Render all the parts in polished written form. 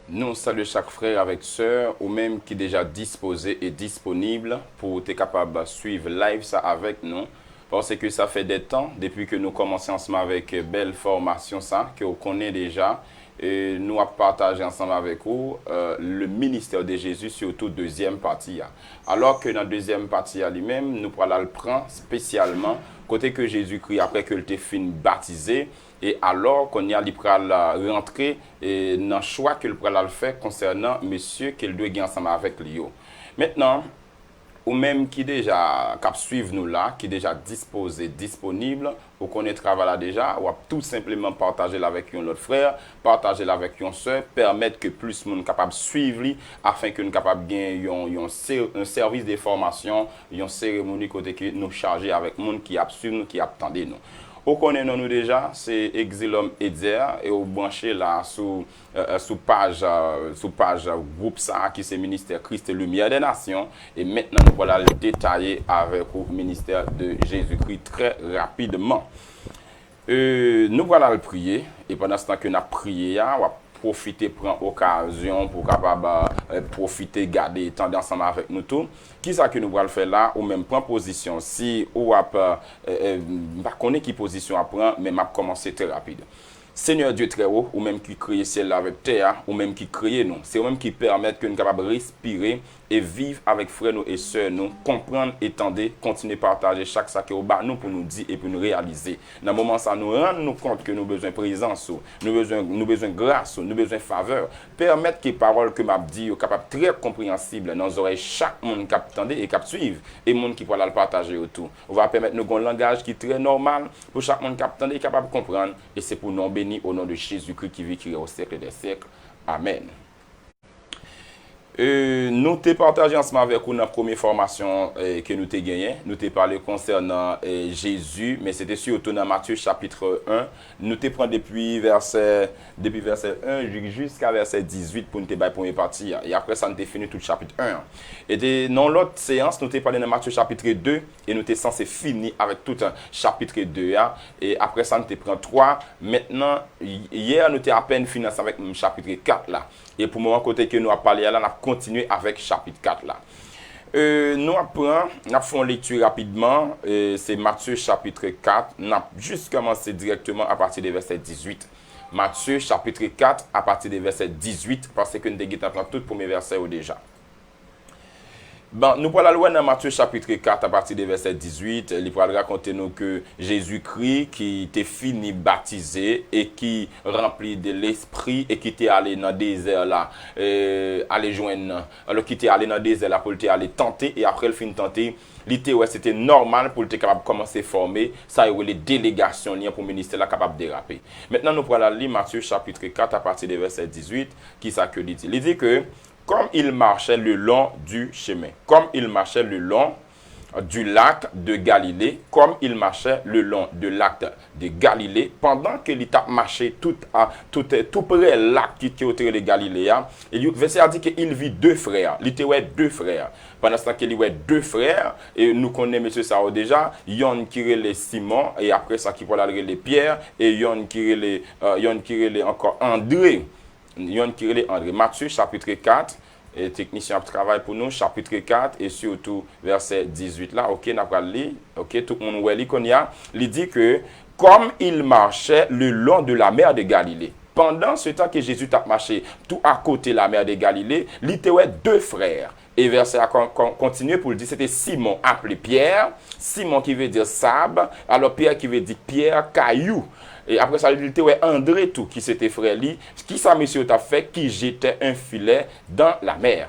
Nous saluons chaque frère avec sœur, ou même qui est déjà disposé et disponible pour être capable de suivre live ça avec nous. Parce que ça fait des temps, depuis que nous commençons ensemble avec belle formation ça, que vous connaissez déjà. Et nous avons partagé ensemble avec vous le ministère de Jésus, surtout deuxième partie. Alors que dans la deuxième partie lui-même, nous pourrons le prendre spécialement, côté que Jésus-Christ, après que le fini baptisé, et alors qu'on y a rentrer dans le choix que le le faire concernant monsieur qu'il doit gagner ensemble avec lui. Maintenant, ou même qui déjà cap suivre nous là, qui déjà disposé, disponible, ou qu'on est travail là déjà, ou tout simplement partager avec un autre frère, partager avec une soeur, permettre que plus de monde capable de suivre lui, afin que nous capable gagner un service de formation, une cérémonie côté que nous charger avec monde qui a suivre nous, qui attendait nous. Vous connaissez nous déjà, c'est Exilum Eder et vous branchez là sous page groupe ça qui c'est ministère Christ et Lumière des Nations et maintenant nous voilà le détailler avec le ministère de Jésus-Christ très rapidement. Nous voilà le prier et pendant ce temps que nous avons prié, on va profiter, prendre occasion pour capable profiter, garder temps ensemble avec nous tous. Qui ça que nous allons faire là ou même prendre position si ou pas connaît qui position à prendre mais m'a commencer très rapide. Seigneur Dieu très haut, ou même qui crée ciel avec terre, ou même qui crée nous. C'est eux-mêmes qui permettent que nous capables de respirer et vivre avec frères nous et sœurs nous, comprendre, étendre, continuer à partager chaque sac au bas nous pour nous dire et pour nous réaliser. Dans le moment ça nous rendre nous compte que nous avons besoin de présence, nous avons besoin de grâce, nous avons besoin de faveur. Permettre que les paroles que m'a dit soient capables très compréhensibles dans les oreilles chaque monde qui attend et qui suivre et monde qui pourra le partager autour. On va permettre nous un langage qui est très normal pour chaque monde qui attend et capable de comprendre et c'est pour nous bénir au nom de Jésus-Christ qui vit au siècle des siècles. Amen. Nous t'ai partagé ensemble avec vous la première formation que nous t'ai gagné. Nous t'ai parlé concernant Jésus, mais c'était surtout dans Matthieu chapitre 1. Nous t'ai pris depuis verset 1 jusqu'à verset 18 pour nous t'ai la première partie. Et après ça, nous t'ai fini tout le chapitre 1. Et dans l'autre séance, nous t'ai parlé dans Matthieu chapitre 2 et nous t'ai censé finir avec tout un chapitre 2. Et après ça, nous t'ai pris 3. Maintenant, hier, nous t'ai à peine fini avec le chapitre 4 là. Et pour le moment, côté que nous avons parlé là, nous avons continué avec chapitre 4 là. Nous faisons une lecture rapidement. C'est Matthieu chapitre 4. Nous avons juste commencé directement à partir du verset 18. Matthieu chapitre 4 à partir du verset 18 parce que nous avons tout le premier verset déjà. Bon, nous allons lire dans Matthieu chapitre 4 à partir du verset 18. Il va raconter nous que Jésus-Christ qui était fini baptisé et qui rempli de l'esprit et qui était allé dans le désert là, aller joindre. Alors qui était allé dans le désert là pour aller tenter et après le fin tenter, c'était normal pour être capable de commencer à former. Ça y est les délégations pour le ministère là capable de déraper. Maintenant nous allons lire Matthieu chapitre 4 à partir du verset 18 qui ça que dit. Il dit que comme il marchait le long du chemin, comme il marchait le long du lac de Galilée, comme il marchait le long de lac de Galilée, pendant qu'il a marché tout près du lac qui était autour de Galilée, le verset a dit qu'il vit deux frères. Il était deux frères. Pendant ce temps qu'il y a deux frères, et nous connaissons M. Sao déjà, yon qui est Simon, et après ça qui va les Pierre, et yon qui est encore André. Yon qui est André. Matthieu chapitre 4. Et technicien travaille pour nous, chapitre 4 et surtout verset 18 là, ok, n'a pas lu, ok, tout le monde voit qu'on y a, il dit que comme il marchait le long de la mer de Galilée, pendant ce temps que Jésus a marché tout à côté de la mer de Galilée, il était deux frères. Et verset a continué pour le dire, c'était Simon appelé Pierre, Simon qui veut dire sable, alors Pierre qui veut dire pierre, caillou. Et après ça, il était André tout qui s'était frère lui, qui ça monsieur t'a fait, qui jetait un filet dans la mer.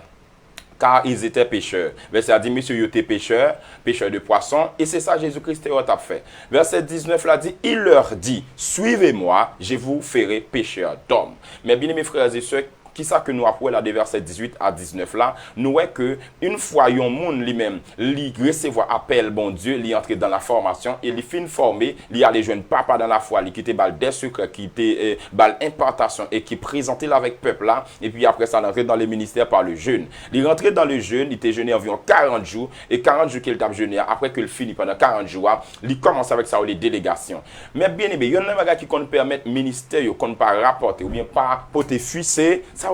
Car ils étaient pêcheurs. Verset a dit, monsieur, ils étaient pêcheurs de poissons, et c'est ça Jésus-Christ a fait. Verset 19 là dit, il leur dit, suivez-moi, je vous ferai pêcheurs d'hommes. Mais bien mes frères et sœurs, qui ça que nous apprenons là des versets 18 à 19 là, nous voyons que une fois yon monde lui-même, li recevoir appel bon Dieu, li entrer dans la formation et li fin formé, li aller joindre papa dans la foi, li quitter bal des secrets, qui était bal impartation et qui présentait là avec peuple là et puis après ça rentrer dans les ministères par le jeûne. Il rentrait dans le jeûne, il était jeûné environ 40 jours et 40 jours qu'il t'a jeûné après qu'il finit pendant 40 jours, il commence avec ça les délégations. Mais bien aimé, il y a un bagage qui qu'on permettre ministère qu'on pas rapporter ou bien pas porter fuissé, ça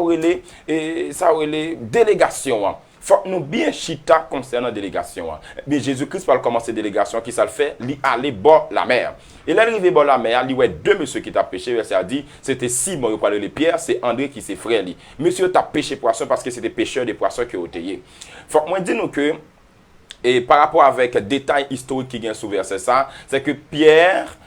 ça aurait les délégations. Faut nous bien chita concernant la délégation. Mais Jésus-Christ va commencer la délégation, qui ça le fait, il aller bord la mer. Et l'arrivée bord la mer, il y a deux messieurs qui t'a péché, verset a dit, c'était Simon, il parlait de Pierre, c'est André qui s'est frère. Monsieur t'a péché poisson parce que c'était pêcheur des poissons qui ont été. Faut moi dire nous que, et par rapport avec détail historique qui vient sous verset ça, c'est que Pierre,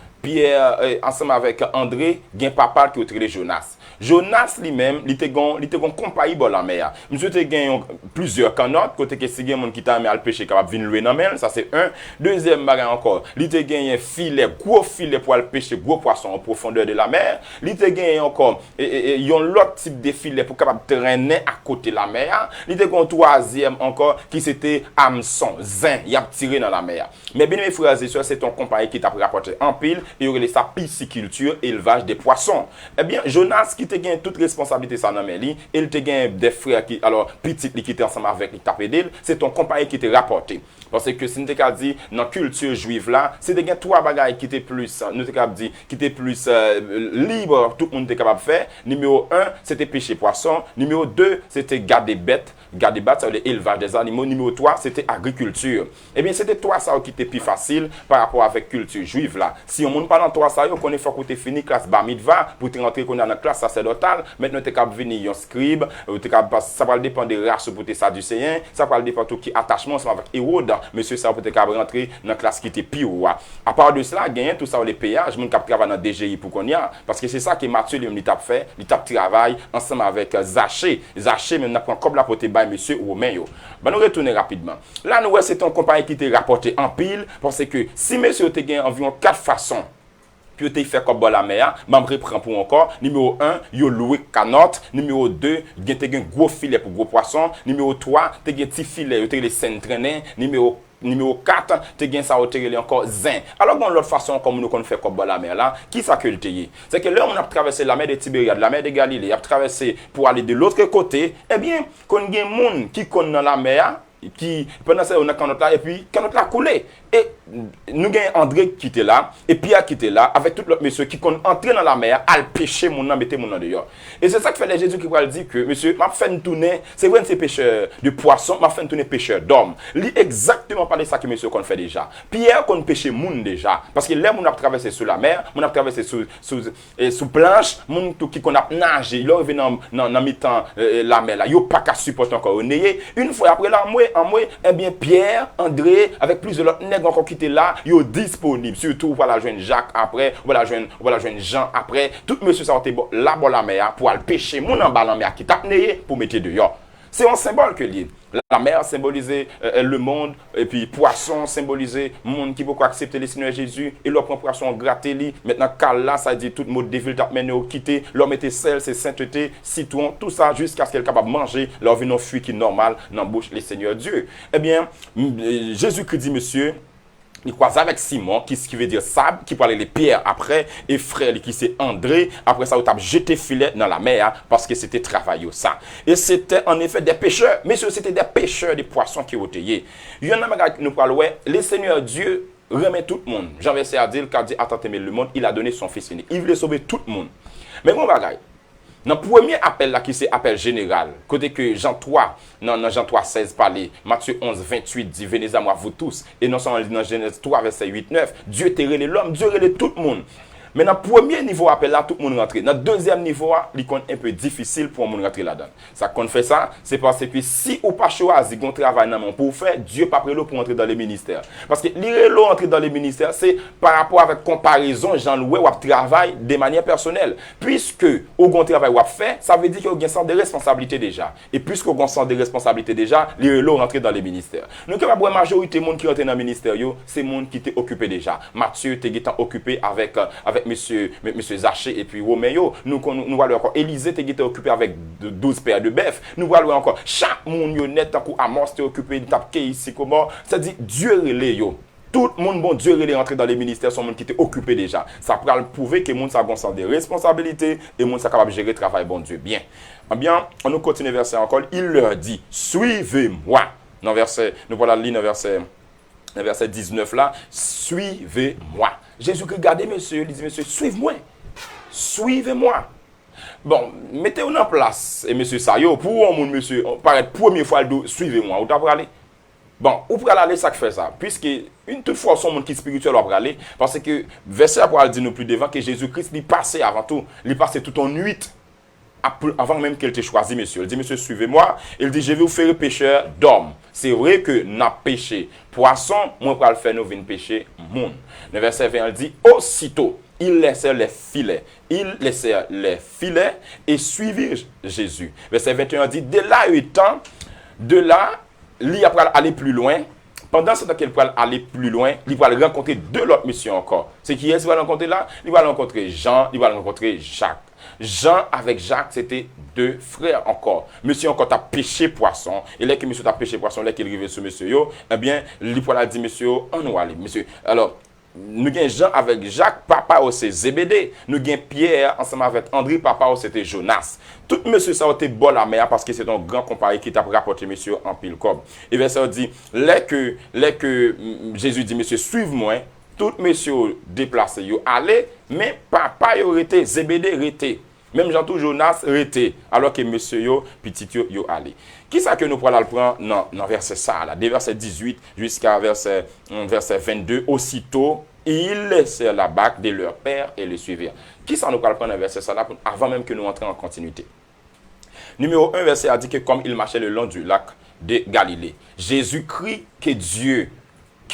ensemble avec André, gen papa qui a Jonas. Jonas lui-même, il était gon compagnie dans la mer. Monsieur te gen plusieurs canottes, côté que si gen moun qui t'a mis à pêcher capable venir louer dans mer, ça c'est un. Deuxième bagage encore, il te gen un filet, gros filet pour aller pêcher gros poisson en profondeur de la mer. Il te gen encore yon l'autre type de filet pour capable traîner à côté de la mer. Il te gen troisième encore qui c'était hameçon, zin, il a tiré dans la mer. Mais bien mes frères et sœurs, c'est ton compagnie qui t'a rapporté en pile et il y a sa pisciculture, élevage des poissons. Eh bien, Jonas qui te gagne toute responsabilité ça dans lui, il te gagne des frères qui alors petit qui étaient ensemble avec lui taper d'elle, c'est ton compagnon qui te rapporté. Parce que si nous t'ai dit dans culture juive là, c'est des gagne trois bagages qui étaient plus nous t'ai dit qui étaient plus libre, tout le monde était capable de faire. Numéro 1, c'était pêcher poisson, numéro 2, c'était garder bêtes, ça veut dire élevage des animaux, numéro 3, c'était agriculture. Eh bien, c'était trois ça qui était plus facile par rapport avec culture juive là. Si on monte pas dans trois ça, on connaît faut que tu fini classe bar mitzvah pour te rentrer qu'on a dans classe sacerdotale, maintenant tu es capable venir un scribe, ça va dépendre des races pour tes sadducéens, ça va dépendre tout qui attachement avec Hérode, monsieur ça peut être capable rentrer dans classe qui était pire. À part de cela, gagner tout ça les péages, mon cap travaille dans DGI pour qu'on y a parce que c'est ça que Matthieu lui t'a fait, il t'a travail ensemble avec Zaché même n'a prend comme la pour te bailler monsieur Romain yo. Ben nous retourner rapidement. Là nous c'est ton compagnie qui t'a rapporté en pile parce que si monsieur te gagne environ 4 façons puis tu fait comme la mer, m'en reprend pour encore. Numéro 1, yo loué canotte. Numéro 2, tu as un gros filet pour gros poissons. Numéro 3, tu as un petit filet, tu as les scènes traînées. Numéro 4, tu as ça encore zin. Alors bon l'autre façon comme nous qu'on fait comme la mer là, qui ça que le c'est que là on a traversé la mer de Tibériade, la mer de Galilée, a traversé pour aller de l'autre côté, eh bien, qu'on y a monde qui connaît dans la mer qui pendant ça on a canotte là et puis canotte là coulé et nous gagne André qui était là et Pierre qui était là avec tout l'autre monsieur qui sont entré dans la mer à pêcher mon nom mettre mon nom dehors et c'est ça que fait Jésus qui va dire que monsieur m'a fait une tournée c'est vrai c'est pêcheur de poisson m'a fait une tournée pêcheur d'hommes lui exactement parler ça que monsieur qu'on fait déjà Pierre qu'on pêcher moun déjà parce que là on a traversé sous la mer on a traversé sous planche moun tout qui qu'on a nagé il revient dans mi-temps la mer là yo pas qu'à supporter encore une fois après là en moi eh bien Pierre André avec plusieurs autres nègres encore qui étaient là yo disponible surtout voilà joindre Jacques après voilà joindre Jean après tout monsieur ça était là bas la mer pour aller pêcher mon en bas la mer qui t'a né pour mettre dehors c'est un symbole que lié la mer symbolisait le monde et puis poisson symbolisait monde qui peut accepter le Seigneur Jésus et leur prend poisson gratter li maintenant cal là ça dit tout mode de ville t'a mené au quitter leur mettait sel c'est sainteté citron tout ça jusqu'à ce qu'elle capable manger leur vino fruit qui normal dans bouche le Seigneur Dieu eh bien Jésus-Christ dit monsieur il croise avec Simon, qui veut dire sable, qui parlait les pierres après, et frère qui c'est André, après ça, il a jeté filet dans la mer, parce que c'était travail ça. Et c'était en effet des pêcheurs, mais c'était des pêcheurs de poissons qui ont été. Il y en a qui nous parlent, ouais, le Seigneur Dieu remet tout le monde. Jean verset a dit, il a dit, attends, mais le monde, il a donné son fils unique. Il voulait sauver tout le monde. Mais bon, bagaille. Dans le premier appel là qui c'est appel général, côté que Jean 3, dans Jean 3, 16 parlait, Matthieu 11, 28 dit, venez à moi vous tous. Et non seulement dans Genèse 3, verset 8, 9, Dieu t'a relé l'homme, Dieu relé tout le monde. Mais dans le premier niveau appel là, tout le monde rentre. Dans le deuxième niveau, il est un peu difficile pour le monde rentrer là-dedans. Ça qu'on fait ça, c'est parce que si ou pas choisi qu'on travaille dans le monde pour faire, Dieu pas prêt pour entrer dans les ministères. Parce que l'irrélo entrer dans les ministères, c'est par rapport avec comparaison, Jean-Louis ou travail de manière personnelle. Puisque au grand travail ou fait, ça veut dire qu'il y a un sens de responsabilité déjà. Et puisqu'il y a un sens de responsabilité déjà, l'irrélo rentrer dans les ministères. Donc la majorité des gens qui rentrent dans les ministères, c'est les gens qui étaient occupés déjà. Matthieu était occupé avec monsieur Zaché et puis Roméo. Nous voyons encore Élisée était occupé avec 12 paires de bœufs. Nous voyons encore chaque monde net tant qu'Amos était occupé de taper ici comment. C'est-à-dire Dieu relé yo. Tout le monde bon Dieu relé rentré dans les ministères sont monde qui étaient occupés déjà. Ça peut prouver que monde ça a sens de responsabilité et monde ça capable de gérer le travail bon Dieu bien. Eh bien, on nous continue verset encore, il leur dit suivez-moi. Dans verset nous voilà ligne verset 19 là, suivez-moi. Jésus regardez monsieur, il dit monsieur, suivez-moi. Suivez-moi. Bon, mettez-vous en place, et monsieur Sayo, pour un monde, monsieur, paraître première fois, suivez-moi, où t'as pour aller? Bon, où pour aller, ça fait ça? Puisque, une toute fois, son monde qui est spirituel, va pour aller, parce que, verset après, dit nous plus devant, que Jésus-Christ, il passait avant tout, il passait tout en nuit, avant même qu'elle t'ait choisi, monsieur. Il dit, monsieur, suivez-moi. Il dit, je vais vous faire pécheur d'hommes. C'est vrai que n'a péché poisson, moi, pour le faire, nous venons pécher monde. Le verset 20, il dit, aussitôt, ils laissèrent les filets. Ils laissèrent les filets et suivirent Jésus. Verset 21 dit, de là étant, de là, il a aller plus loin. Pendant ce temps qu'il va aller plus loin, il va rencontrer deux autres missions encore. C'est qui est-ce qu'il va rencontrer là? Il va rencontrer Jean, il va rencontrer Jacques. Jean avec Jacques, c'était deux frères encore. Monsieur encore a pêché poisson. Et là que monsieur a pêché poisson, là qu'il arrive sur monsieur, eh bien, il va dire, monsieur, on va aller, monsieur. Alors, nous avons Jean avec Jacques, papa c'est Zébédée. Nous avons Pierre ensemble avec André, papa c'était Jonas. Tout monsieur ça a été bon la mer parce que c'est un grand comparé qui t'a rapporté monsieur en pile comme. Et bien ça dit, là que Jésus dit monsieur suive-moi, tout monsieur déplacé yo allez, mais papa yo resté, Zébédée resté. Même Jean tout Jonas resté alors que monsieur yo petit yo allé. Qui ça que nous prenons le prendre dans verset ça là, de verset 18 jusqu'à verset 22, aussitôt ils laissèrent la barque de leur père et le suivirent. Qui ça nous prenons dans verset ça là avant même que nous entrions en continuité. Numéro 1 verset a dit que comme il marchait le long du lac de Galilée, Jésus crie que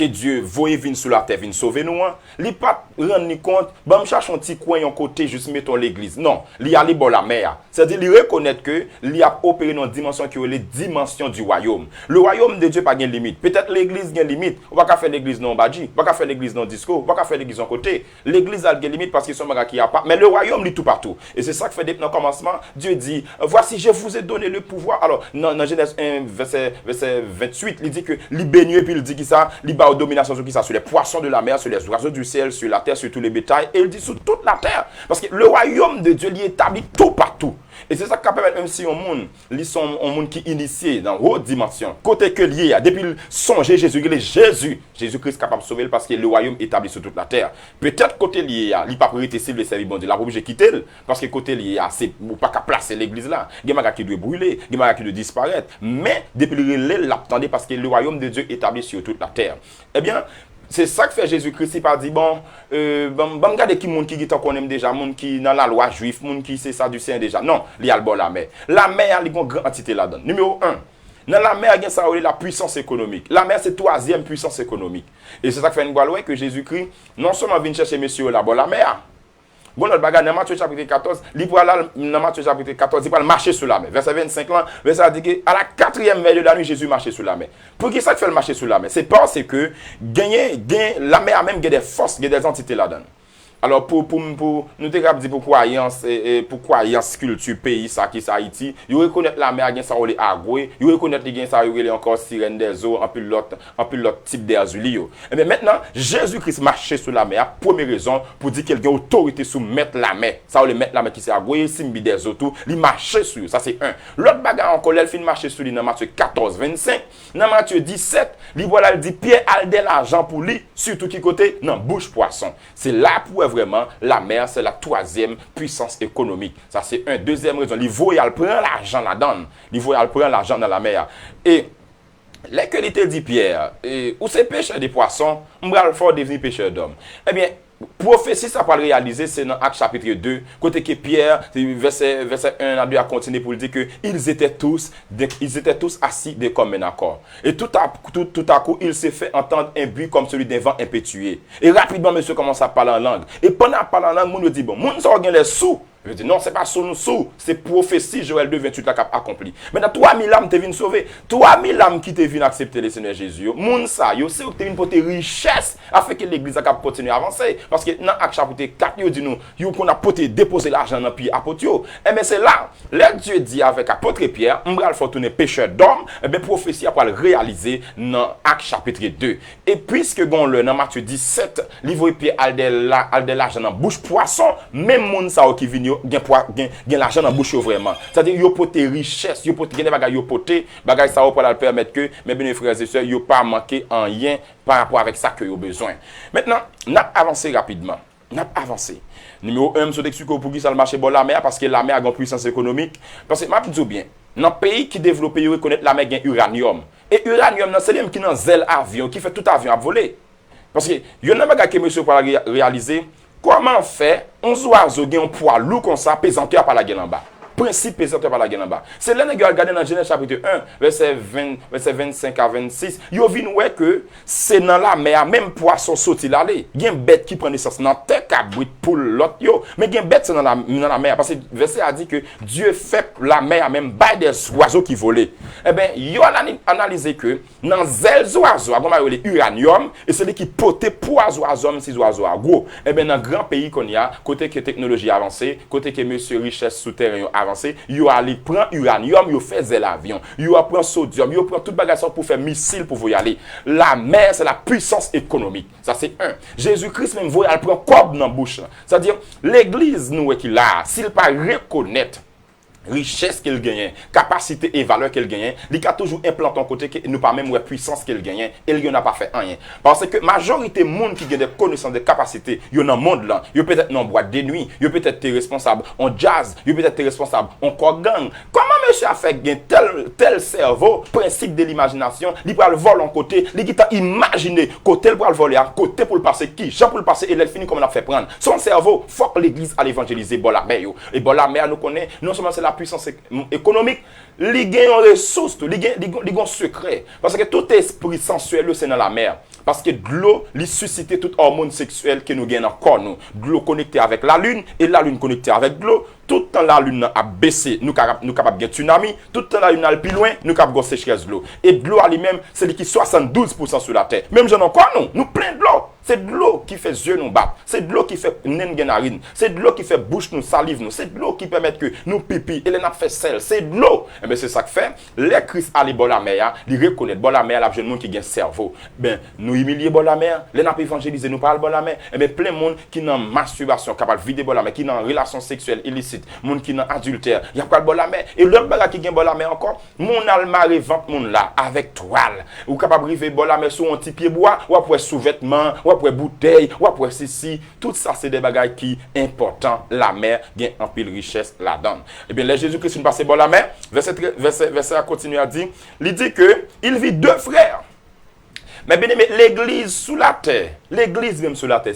Dieu voye vin sur la terre, vin sauver nous. Il n'est pas rendre compte, me cherche un petit coin, un côté, juste mettons l'église. Non, il aller bon la mer. C'est-à-dire, il reconnaître que il a opéré dans une dimension qui est les dimensions du royaume. Le royaume de Dieu n'a pas de limite. Peut-être l'église a une limite. On ne va pas faire l'église non badji, on ne va pas faire l'église non disco, on ne va pas faire l'église en côté. L'église a une limite parce qu'ils sont qui a pas. Mais le royaume est tout partout. Et c'est ça que fait depuis le commencement. Dieu dit, voici, je vous ai donné le pouvoir. Alors, dans Genèse 1, verset 28, il dit que il bénit et puis il dit que ça, aux dominations sur qui ça, sur les poissons de la mer, sur les oiseaux du ciel, sur la terre, sur tous les bétails, et il dit sur toute la terre. Parce que le royaume de Dieu, il est établi tout partout. Et c'est ça qui permet, même si on monde, ils sont un monde qui est initié dans haute dimension, côté que lié, depuis le songer Jésus-Christ capable de sauver parce que le royaume est établi sur toute la terre. Peut-être côté lié, il n'a pas prêté cible servir bon Dieu, il a obligé de quitter parce que côté lié, c'est pas qu'à placer l'église là. Il y a des qui doit brûler, il y a des qui doit disparaître. Mais depuis le l'attendait parce que le royaume de Dieu est établi sur toute la terre. Eh bien, c'est ça que fait Jésus-Christ. Il pas dit, regardez qui monde qui connaît déjà, monde qui dans la loi juive, monde qui c'est ça du Saint déjà. Non, il y a le bon la mer. La mer, il y a une grande entité là-dedans. Numéro 1. Dans la mer, il y a ça, la puissance économique. La mer, c'est troisième puissance économique. Et c'est ça que fait une fois que Jésus-Christ, non seulement vient chercher monsieur là, bon la mer. Bon, notre bagage, dans Matthieu chapitre 14, il va dans Matthieu chapitre 14, il va marcher sur la mer. Verset 25 là, verset dit que à la quatrième veille de la nuit, Jésus marchait sur la mer. Pour qui ça fait le marcher sur la mer? C'est parce que la mer a même des forces, des entités là-dedans. Alors, pour nous dire pour croyance culture, pays, ça qui c'est Haïti, ils reconnaissent la mer, ça les agoué, ils reconnaissent les ça encore sirène des eaux, un peu l'autre type d'azuli. Et bien maintenant, Jésus-Christ marchait sur la mer, première raison, pour dire qu'il y a une autorité sur mettre la mer. Ça, le mettre la mer qui s'est agoué, simbi des eaux, tout, il marchait sur, ça c'est un. L'autre bagarre encore, il fin marcher sur lui dans Matthieu 14, 25, dans Matthieu 17, il voilà, il dit, Pierre a de l'argent pour lui, surtout qui côté, non, bouche poisson. C'est là pour vraiment, la mer, c'est la troisième puissance économique. Ça, c'est un. Deuxième raison, il faut prendre l'argent là-dedans. Il faut prendre l'argent dans la mer. Et, là que il te dit Pierre, où c'est pêcheur de poissons, on va le faire devenir pêcheur d'hommes. Eh bien, prophétie, ça va le réaliser, c'est dans Actes chapitre 2, côté que Pierre, verset 1 à 2 a continué pour dire que ils étaient tous assis de commun accord. Et tout à coup, il s'est fait entendre un bruit comme celui d'un vent impétueux. Et rapidement, monsieur commence à parler en langue. Et pendant qu'il parle en langue, moun dit, bon, moun ça gagne les sous. Je dis non, c'est pas sous nous sous, c'est prophétie Joël 2, 28 la cap accompli. Maintenant, 3000 âmes te viennent sauver. 3000 âmes qui te viennent accepter le Seigneur Jésus. Moun ça, yo c'est te viennent pour tes richesses afin que l'église a continuer à avancer. Parce que dans Actes chapitre 4, yo dit nous, yo qu'on a poté déposer l'argent dans pied apôtre yo. Et bien c'est là, Dieu dit avec apôtre Pierre, on va faire tourner pécheur d'homme, et bien prophétie a pas le réaliser dans Actes chapitre 2. Et puisque bon le dans Matthieu 17, livre Pierre al de l'argent dans bouche poisson, même moun ça qui vient gen l'argent dans bouche vraiment. C'est-à-dire yo pote richesse, yo pote gen bagay yo pote, bagay ça pour la permettre que mes bien frères et sœurs yo pas manquer en rien par rapport avec ça que yo besoin. Maintenant, n'a avancé rapidement. n'a pas avancé. Numéro 1, je suis pour qui ça le marché bon la mer parce que la mer a une puissance économique. Parce que, je dis bien, dans le pays qui développe, ils reconnaissent la mer gain uranium. Et uranium, c'est lui qui dans zèle avion, qui fait tout avion à voler. Parce que, il y a un bagage que monsieur pour réaliser, comment faire un oiseau qui a un poids lourd comme ça, pesanteur par la gueule en bas. Principe pesanteur par la gueule en bas. C'est là que vous regardez dans Genèse chapitre 1, verset 25 à 26. Vous voyez que c'est dans la mer, même poisson sauté là. Il y a une bête qui prend naissance dans la terre, qui pour l'autre. Mais il y a une bête dans la mer. Parce que le verset a dit que Dieu fait la mer, même bail des oiseaux qui volaient. Eh bien, il a analysé que dans les oiseaux, il y a l'uranium, et c'est lui qui porte pour les oiseaux, ces oiseaux à gros. Eh bien, dans le grand pays qu'on y a, côté que technologie avancée, côté que monsieur richesse souterraine avancé, il a prend uranium, il fait l'avion, il prend sodium, il prend toute bagage pour faire missile pour vous y aller. La mer, c'est la puissance économique. Ça, c'est un. Jésus-Christ même, il prend corps dans la bouche. C'est-à-dire, l'église, nous, qui là, s'il pas reconnaître richesse qu'elle gagne, capacité et valeur qu'elle gagne, il a toujours implanté en côté que nous pas même puissance qu'elle gagne, et il n'a pas fait rien. Parce que majorité monde qui a des connaissances, des capacités, il y a dans le monde là, il peut-être dans boîte de nuit, il peut-être responsable en jazz, il peut-être responsable en corps gang. Comment monsieur a fait tel cerveau, principe de l'imagination, il peut le voler en côté, il a imaginé côté pour le voler, à côté pour le passer qui, Jean pour le passer et il finit comme on a fait prendre. Son cerveau, faut que l'église aille évangéliser la mer. Et la mer nous connaît, non seulement c'est la puissance économique, il gagne en ressources, il gagne en secret. Parce que tout esprit sensuel, c'est dans la mer. Parce que de l'eau, il suscite toute hormone sexuelle que nous gagnons encore. De l'eau connectée avec la lune et la lune connectée avec de l'eau. Tout le temps la lune a baissé, nous sommes capables de tsunami. Tout le temps la lune a le plus loin, nous sommes capables de sécheresse de l'eau. Et de l'eau à lui-même, c'est qui 72% sur la terre. Même j'en encore nous plein de l'eau. C'est de l'eau qui fait yeux nous battre. C'est de l'eau qui fait narine. C'est de l'eau qui fait bouche nous salive nous. C'est de l'eau qui permet que nous pipi et les nappes fait sel. C'est de l'eau. Et bien c'est ça que fait. Les Christ allez bon la mer, ils reconnaissent bon la mer la jeune monde qui a un cerveau. Ben nous humilier bon la mer, les nappes évangéliser nous parle bon la mer. Et bien plein de monde qui dans masturbation capable de vider bon la mer, qui dans relation sexuelle illicite, monde qui dans adultère, il y a pas bon la mer. Et l'autre bagarre qui gagne bon la mer encore, mon almaré vente monde là avec toile. Ou capable river bon la mer sur un petit pied bois ou après sous-vêtements ou après bouteille ou après ceci, tout ça c'est des bagages qui importants. La mer gagne en pile richesse là-dedans. Et bien, les Jésus-Christ nous passe bon la mer, verset a continué à dire, il dit que il vit deux frères. Mais bien aimé, l'église sous la terre, l'église même sous la terre,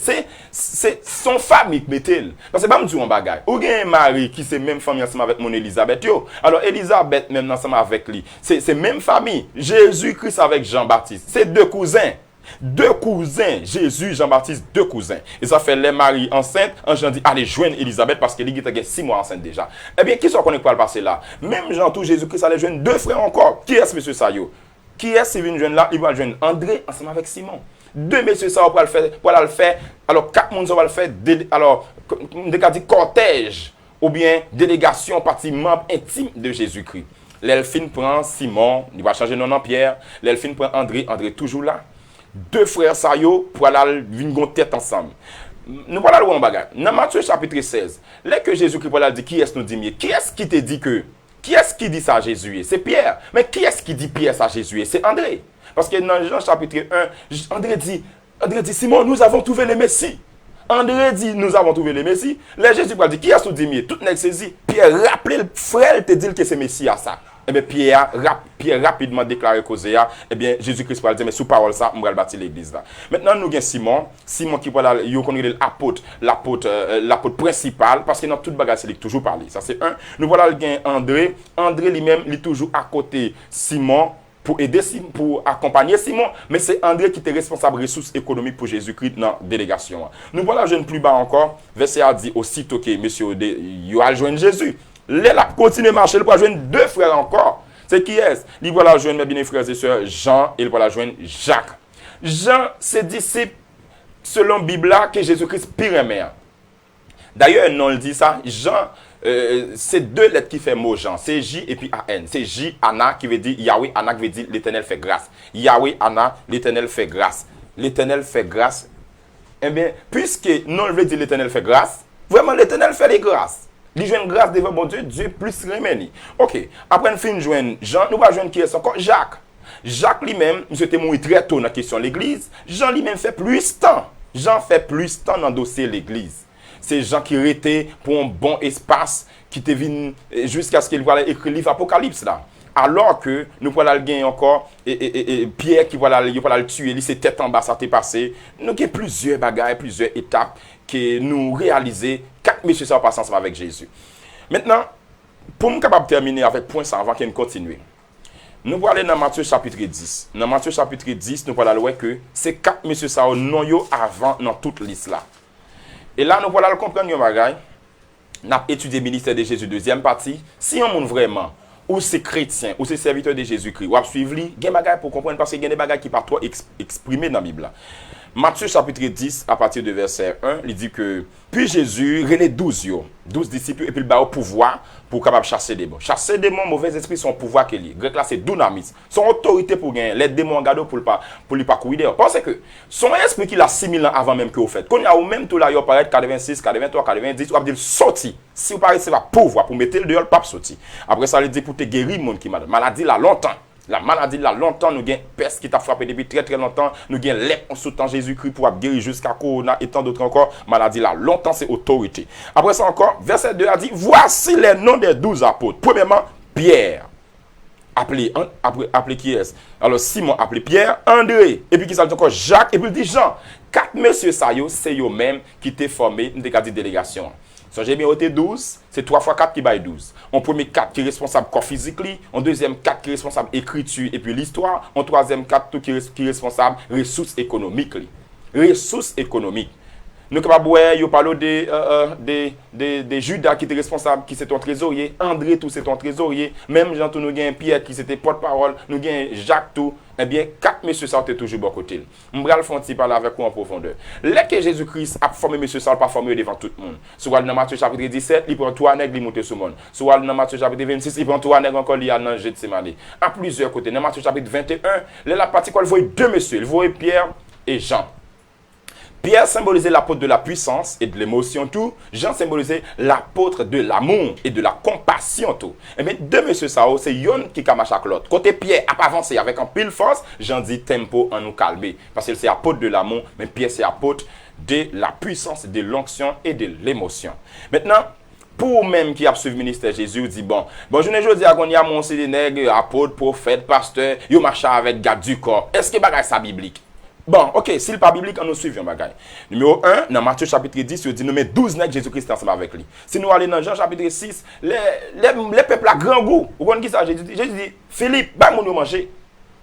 c'est son famille qui met-elle. Parce que, je me dis un bagage. Ou il y a un mari qui c'est même famille ensemble avec mon Elisabeth. Yo. Alors, Elisabeth même ensemble avec lui. C'est même famille. Jésus-Christ avec Jean-Baptiste. C'est deux cousins. Deux cousins, Jésus, Jean-Baptiste, deux cousins. Et ça fait les maris enceintes. Un Jean dit, allez, joindre Elisabeth parce qu'elle était 6 mois enceinte déjà. Eh bien, qui sont qu'on est pas le passer là? Même Jean, tout Jésus-Christ allait joindre deux frères encore. Qui est-ce, monsieur Sayo? Qui est-ce qui vient joindre là? Il va joindre André ensemble avec Simon. Deux messieurs, ça va le faire. Alors, 4 personnes, ça va le faire. Alors, des cas de cortège ou bien délégation, partie membre intime de Jésus-Christ. L'Elphine prend Simon, il va changer nom en Pierre. L'Elphine prend André, André toujours là. Deux frères Sayo pour aller venir tête ensemble. Nous voilà le bagage. Dans Matthieu chapitre 16, là que Jésus-Christ dit qui est-ce nous dit qui est-ce qui te dit que qui est-ce qui dit ça à Jésus? C'est Pierre. Mais qui est-ce qui dit Pierre ça à Jésus? C'est André. Parce que dans Jean chapitre 1, André dit Simon, nous avons trouvé le Messie. André dit nous avons trouvé le Messie. Là Jésus dit qui est-ce nous dit tout n'est saisi. Pierre rappelez le frère te dit que c'est Messie à ça. Eh bien, Pierre rapidement déclaré cause. Eh bien, Jésus-Christ va dire, mais sous parole ça, on va bâtir l'église là. Maintenant, nous avons Simon qui va là, il connaît l'apôtre principal, parce que dans toute bagage, il toujours parlé. Ça, c'est un. Nous voilà le gain André. André lui-même, il est toujours à côté Simon pour aider Simon, pour accompagner Simon, mais c'est André qui était responsable des ressources économiques pour Jésus-Christ dans la délégation. Nous voilà jeune plus bas encore, verset a dit aussitôt que monsieur il a joint Jésus. Là, continue à marcher, il va joindre deux frères encore. C'est qui est-ce? Il va la joindre, mes bien frères et sœurs, Jean, et il va la joindre Jacques. Jean, c'est disciple, selon la Bible, que Jésus-Christ pire mère. D'ailleurs, non, il dit ça, Jean, c'est deux lettres qui font mot Jean. C'est J et puis A-N. C'est J, Anna, qui veut dire Yahweh, Anna, qui veut dire l'Éternel fait grâce. Yahweh, Anna, l'Éternel fait grâce. L'Éternel fait grâce. Eh bien, puisque non, il veut dire l'Éternel fait grâce, vraiment, l'Éternel fait les grâces. Il joue une grâce devant mon Dieu, Dieu plus remède. Ok, après nous finissons joindre Jean, nous allons joindre qui est encore Jacques. Jacques lui-même, nous était très tôt dans la question de l'église. Jean lui-même fait plus de temps. Jean fait plus temps d'endosser l'église. C'est Jean qui était pour un bon espace, qui te vient jusqu'à ce qu'il voit écrire le livre Apocalypse là. Alors que nous voilà gagner encore et Pierre qui voilà le tuer, il s'est tête en bas ça t'est passé. Nous avons plusieurs bagages, plusieurs étapes que nous réaliser quatre messieurs ça passe ensemble avec Jésus. Maintenant, pour nous capable terminer avec point ça avant qu'on continue. Nous allons aller dans Matthieu chapitre 10. Dans Matthieu chapitre 10, nous allons voir que c'est quatre messieurs ça non yo avant dans toute liste là. Et là nous allons comprendre un bagage. Nous avons étudié le ministère de Jésus deuxième partie. Si on monde vraiment ou c'est chrétien, ou c'est serviteur de Jésus-Christ, ou à suivre lui, il y a des bagages pour comprendre parce qu'il y a des bagages qui partent trop exprimés dans la Bible. Matthieu chapitre 10, à partir de verset 1, il dit que puis Jésus rené 12 disciples et puis il a au pouvoir pour capable chasser des démons. Chasser des démons, mauvais esprits, son pouvoir qu'il y a. Grec là c'est dunamis. Son autorité pour gagner les démons en garde pour lui pas courir dehors. Parce que son esprit qu'il a 6000 ans avant même que vous faites. Quand il y a au même tout là, il paraît 86, 83, 90, ou dire sorti. Si vous parlez c'est va pouvoir pour mettre le dehors pas sorti. Après ça il dit pour te guérir monde qui malade. Maladie là longtemps. La maladie là longtemps nous gain peste qui t'a frappé depuis très très longtemps, nous gain lèpre en sous temps Jésus-Christ pour guérir jusqu'à corona et tant d'autres encore, maladie là longtemps c'est autorité. Après ça encore, verset 2 a dit voici les noms des 12 apôtres. Premièrement, Pierre. Appelé qui est? Alors Simon appelé Pierre, André, et puis qui s'appelle encore Jacques et puis il dit Jean. Quatre messieurs ça yo, c'est eux même qui t'ont formé une délégation. So, j'ai bien ôté 12, c'est 3 fois 4 qui baille 12. En premier 4 qui est responsable corps physique, en deuxième 4 qui est responsable écriture et puis l'histoire, en troisième 4 tout qui est responsable ressources économiques. Ressources économiques. Nous sommes capables de parler de Judas qui était responsable, qui c'est ton trésorier, André tout c'est ton trésorier, même Jean tout nous avons Pierre qui c'était porte-parole, nous avons Jacques tout, eh bien, quatre messieurs ça étaient toujours bon côté. Je vais faire un petit parler avec vous en profondeur. Lorsque Jésus-Christ a formé messieurs ça, pas formé devant tout le monde. Soit dans Matthieu chapitre 17, il prend 3 nègres, il monte sur le monde. Soit dans Matthieu chapitre 26, il prend 3 nègres encore, il y a dans Gethsémani. À plusieurs côtés. Dans Matthieu chapitre 21, la partie quoi, il voit deux messieurs, il voit Pierre et Jean. Pierre symbolisait l'apôtre de la puissance et de l'émotion tout. Jean symbolisait l'apôtre de l'amour et de la compassion tout. Et bien, deux messieurs ça, c'est yon qui kama chaque l'autre. Côté Pierre a pas avancé avec un pile force, Jean dit tempo en nous calmer. Parce que c'est apôtre de l'amour, mais Pierre c'est apôtre de la puissance, de l'onction et de l'émotion. Maintenant, pour même qui a suivi le ministère Jésus, il dit bon, je ne dis pas qu'on y a mon nègres, apôtre, prophète, pasteur, yo marcha avec garde du corps. Est-ce que bagay ça biblique? Bon, ok, si le pas biblique, on nous suit un bagage. Numéro 1, dans Matthieu chapitre 10, il dit nous met 12 nègres Jésus-Christ ensemble avec lui. Si nous allons dans Jean chapitre 6, les peuples à grand goût, vous comprenez qui ça? Jésus dit, Philippe, bah, nous manger.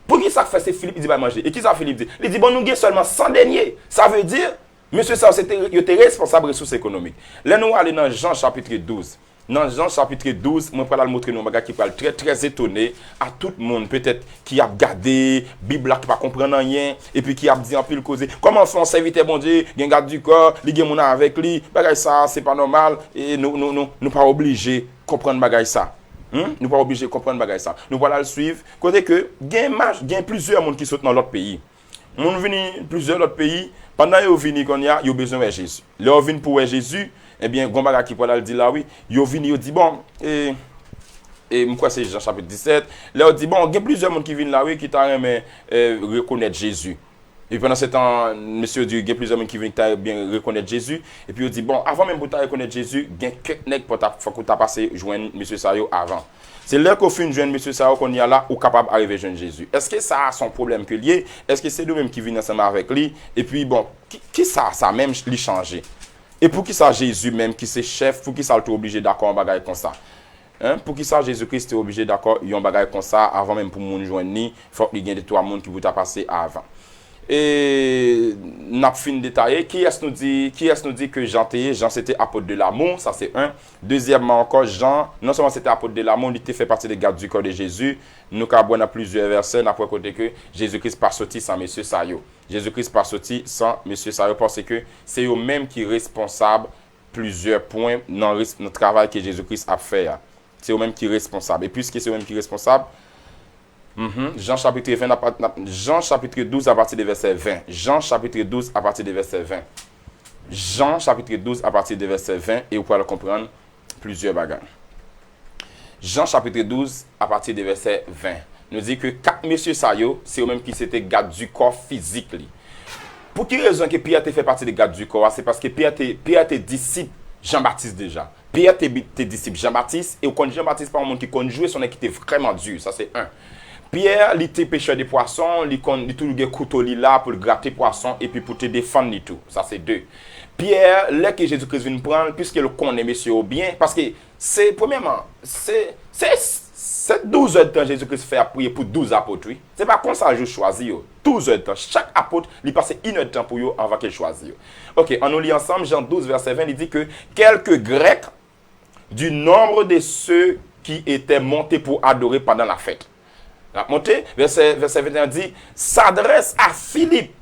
Pour qui ça fait, c'est Philippe, il dit, bah, manger. Et qui ça, Philippe dit? Il dit, bon, nous avons seulement 100 deniers. Ça veut dire, monsieur, ça, il était responsable de ressources économiques. Là, nous allons dans Jean chapitre 12. Dans Jean chapitre 12, je vais montrer un bagage qui parle très très étonné à tout le monde, peut-être qui a regardé Bible qui pas comprendre rien et puis qui a dit en pile causer comment on serviteur bon Dieu, gen garde du corps, li gen mon avec lui, bagage ça c'est pas normal et nous pas obligé comprendre bagage ça. Nous pas obligé comprendre bagage ça. Nous voilà le suivre côté que gen plusieurs monde qui sont dans l'autre pays. Moun vini plusieurs autres pays pendant yo vini qu'on y a besoin de Jésus. Leur vini pour Jésus. Eh bien, Gombaga qui parle dit là, oui, yo vini, yo dit bon, et moi, c'est Jean chapitre 17, là, on dit bon, il y a plusieurs monde qui viennent là, oui, qui t'a reconnaître Jésus. Et pendant ce temps, monsieur dit, il y a plusieurs monde qui viennent bien reconnaître Jésus. Et puis, on dit bon, avant même pour reconnaître Jésus, il y a quelques nègres pour ta passer joindre monsieur Sayo avant. C'est là qu'on fait une jeune monsieur Sayo qu'on y a là, ou capable d'arriver jeune Jésus. Est-ce que ça a son problème que lié? Est-ce que c'est nous-mêmes qui viennent ensemble avec lui? Et puis, bon, qui ça même lui changer? Et pour qui ça Jésus même qui c'est chef, pour qui ça le obligé d'accord en bagaille comme ça? Pour qui ça Jésus-Christ est obligé d'accord yon bagaille comme ça avant même pour moun joindre ni, faut qu'il y ait des trois monde qui vous t'a passé avant. Et n'a fin détaillé qui est-ce nous dit que Jean c'était apôtre de l'amour, ça c'est un. Deuxièmement encore Jean non seulement c'était apôtre de l'amour, il était fait partie des gardes du corps de Jésus. Nous avons dans plusieurs versets n'a pas côté que Jésus-Christ pas sorti sans monsieur Sayo. Jésus-Christ pas sorti sans monsieur Sayo parce que c'est eux même qui responsable plusieurs points dans le travail que Jésus-Christ a fait. C'est eux même qui responsable et puisque c'est eux même qui responsable Jean chapitre 12 à partir du verset 20. Jean chapitre 12 à partir du verset 20. Jean chapitre 12 à partir du verset 20 et vous pouvez comprendre plusieurs bagages. Jean chapitre 12 à partir du verset 20 nous dit que quatre messieurs Sayo, c'est eux même qui s'étaient garde du corps physique. Pour quelle raison que Pierre te fait partie des gardes du corps? C'est parce que Pierre te disciple Jean-Baptiste déjà. Pierre te disciple Jean-Baptiste, et quand Jean-Baptiste pas un monde qui connaît jouer son équité vraiment dur, ça c'est un. Pierre, il était pêcheur de poissons, il tout le couteau là pour le gratter poisson et puis pour te défendre tout. Ça c'est deux. Pierre, là que Jésus-Christ vient prendre, puisqu'il connaît monsieur au bien, parce que c'est, premièrement, c'est 12 heures de temps Jésus-Christ fait à prier pour 12 apôtres. Oui. C'est pas comme ça que je choisis. 12 heures de temps. Chaque apôtre, il passe 1 heure de temps pour eux avant qu'il choisisse. Ok, on nous lit ensemble, Jean 12, verset 20, il dit que quelques Grecs du nombre de ceux qui étaient montés pour adorer pendant la fête. La montée, verset 21 dit, s'adresse à Philippe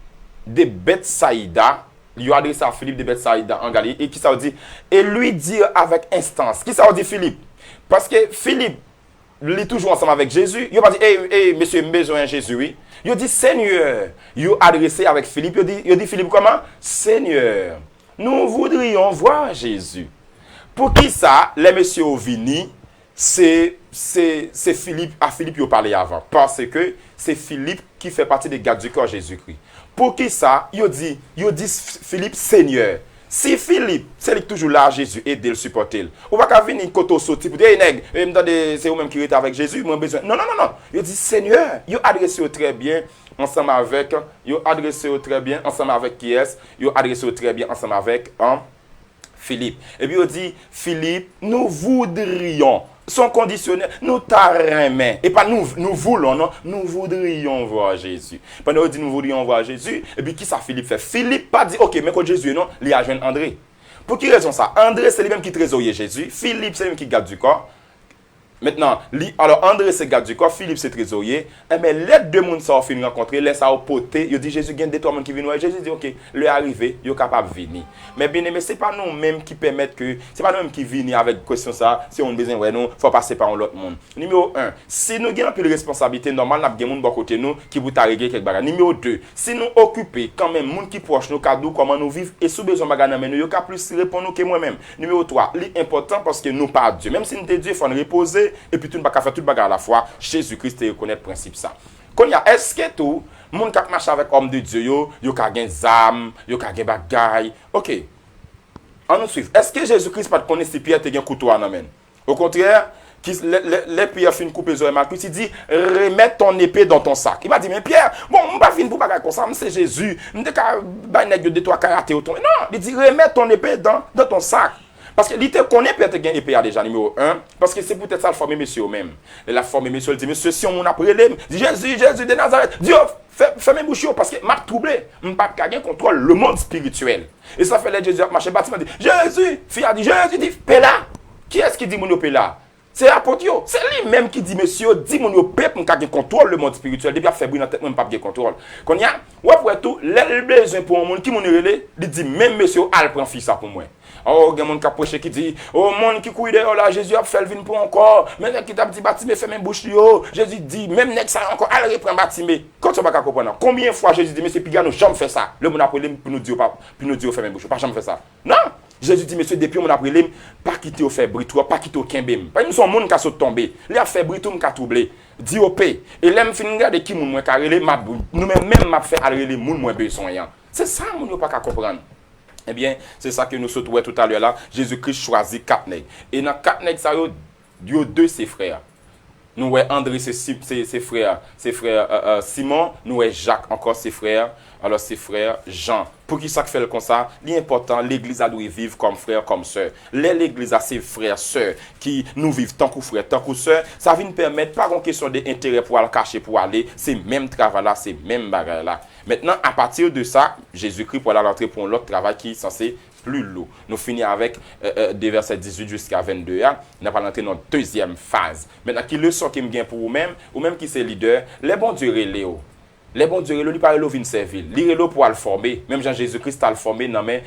de Bethsaïda. Il a adressé à Philippe de Bethsaïda en Galilée. Et qui ça veut dire? Et lui dire avec instance. Qui ça veut dire Philippe? Parce que Philippe, il est toujours ensemble avec Jésus. Il n'a pas dit, hey, monsieur, besoin de Jésus, oui. Il a dit, Seigneur. Il a adressé avec Philippe. Il a dit, Philippe, comment? Seigneur, nous voudrions voir Jésus. Pour qui ça, les messieurs au vini, c'est Philippe, à Philippe, il a parlé avant. Parce que c'est Philippe qui fait partie des gardes du corps Jésus-Christ. Pour qui ça, il a dit Philippe, Seigneur. Si Philippe, c'est lui toujours là, Jésus, aide le supporter. Ou pas venir quand on saute pour dire, nèg, c'est vous-même qui êtes avec Jésus, moi besoin. Non. Il dit Seigneur, il a adressé très bien ensemble avec, il a adressé très bien ensemble avec qui est, il a adressé très bien ensemble avec Philippe. Et puis il dit Philippe, nous voudrions, son conditionnel, nous t'arrêmons. Et pas nous voulons, non, nous voudrions voir Jésus. Pendant qu'il dit nous voudrions voir Jésus, et puis qui ça Philippe fait? Philippe pas dit, ok, mais quand Jésus est non, il a joint André. Pour qui raison ça? André, c'est lui-même qui trésorier Jésus. Philippe, c'est lui-même qui garde du corps. Maintenant, alors André c'est garde du corps, Philippe c'est trésorier. Mais les deux personnes sont fin rencontrer, laisse ça au poté, il dit Jésus gagne des trois personnes qui viennent voir. Jésus dit OK, le arrivé, il est capable de venir. Mais bien aimé, c'est pas nous mêmes qui permettent que c'est pas nous mêmes qui viennent avec question ça, si on besoin ouais nous, faut passer par l'autre monde. Numéro 1, si nous avons un peu de responsabilité normale, n'a bien monde bon côté nous qui vous ta régler quelque bagarre. Numéro 2, si nous occuper quand même monde qui proche nous cadeau comment nous vivre et sous besoin bagarre mais nous yo ka plus répondre nous que moi-même. Numéro 3, l'important parce que nous pas Dieu. Même si nous te Dieu, il faut nous reposer. Et puis tout ne pas faire tout bagarre à la fois. Jésus-Christ te reconnaît le principe ça. Quand il y a est-ce que tout monde qui marche avec homme de Dieu yo ka gen zam, yo ka gen bagaille. OK. On nous suit. Est-ce que Jésus-Christ pas connaît si Pierre te gen couteau en amène? Au contraire, les Pierre fin couper les oreilles Marcus, il dit remets ton épée dans ton sac. Il m'a dit mais Pierre, bon, on pas fin pour bagarre comme ça, c'est Jésus. M'te ka ba nèg de toi karaté auton. Non, il dit remets ton épée dans ton sac. Parce que l'idée qu'on est peut-être gagné épée déjà numéro 1 parce que c'est peut-être ça le former monsieur même. Et la former monsieur il dit monsieur si on a prélé dit Jésus de Nazareth Dieu fait mes bouches parce que m'a troublé m'pas gagner contrôle le monde spirituel. Et ça fait les Jésus marcher bâtiment dit Jésus fille a dit Jésus dit Péla. Qui est-ce qui dit mon Péla? C'est apôtre yo. C'est lui-même qui dit monsieur dit mon yo peuple m'ka gagner contrôle le monde spirituel depuis a fait bruit dans tête même pas gagner contrôle. Quand y a ou après tout les besoin pour un monde qui mon relé il dit même monsieur al prend fils ça pour moi. Oh, il y a des gens qui prêchent qui dit oh, monde qui couille dehors là, Jésus a fait le vin pour encore. Même qui t'a dit bâtiment fait même bouche yo. Jésus dit même nek ça encore aller reprendre bâtiment. Quand tu vas comprendre. Combien de fois Jésus dit mais c'est Pigano jamais fait ça. Le monde appelé pour nous dire pas pour nous dire faire même bouche. Pas jamais fait ça. Non. Jésus dit monsieur depuis mon appelé pas quitter au faire bruit toi, pas quitter au kembem. Pas nous son monde qui a tombé. Il a fait bruit tout m'a troublé. Dit au paix. Et l'aime fin regarder qui moun moins carrelé m'a nous même m'a fait aller les moun moins besoin. C'est ça moun yo pas comprendre. Eh bien, c'est ça que nous sautons tout à l'heure là. Jésus-Christ choisit 4 nègres. Et dans 4 nègres, ça y a 2 ses frères. Nous voyons André, ses frères. Ses frères Simon, nous voyons Jacques, encore ses frères. Alors ses frères Jean. Pour qui ça fait comme ça? L'important, l'église a doit vivre comme frère, comme sœur. L'église a ses frères, sœurs, qui nous vivent tant que frères, tant que sœurs. Ça vient nous permettre, pas une question d'intérêt pour aller cacher, pour aller. C'est même travail là, c'est même bagarre là. Maintenant, à partir de ça, Jésus-Christ pour aller rentrer pour l'autre travail qui est censé plus lourd. Nous finissons avec des versets 18 jusqu'à 22. Nous allons entrer dans la deuxième phase. Maintenant, qui leçon qui me gagne pour vous-même, ou même qui c'est leader, les bons dieux relèvent. Les bons dieux, ils parlent de servir. Ils parlent pour le former. Même Jean-Jésus-Christ a le formé dans mes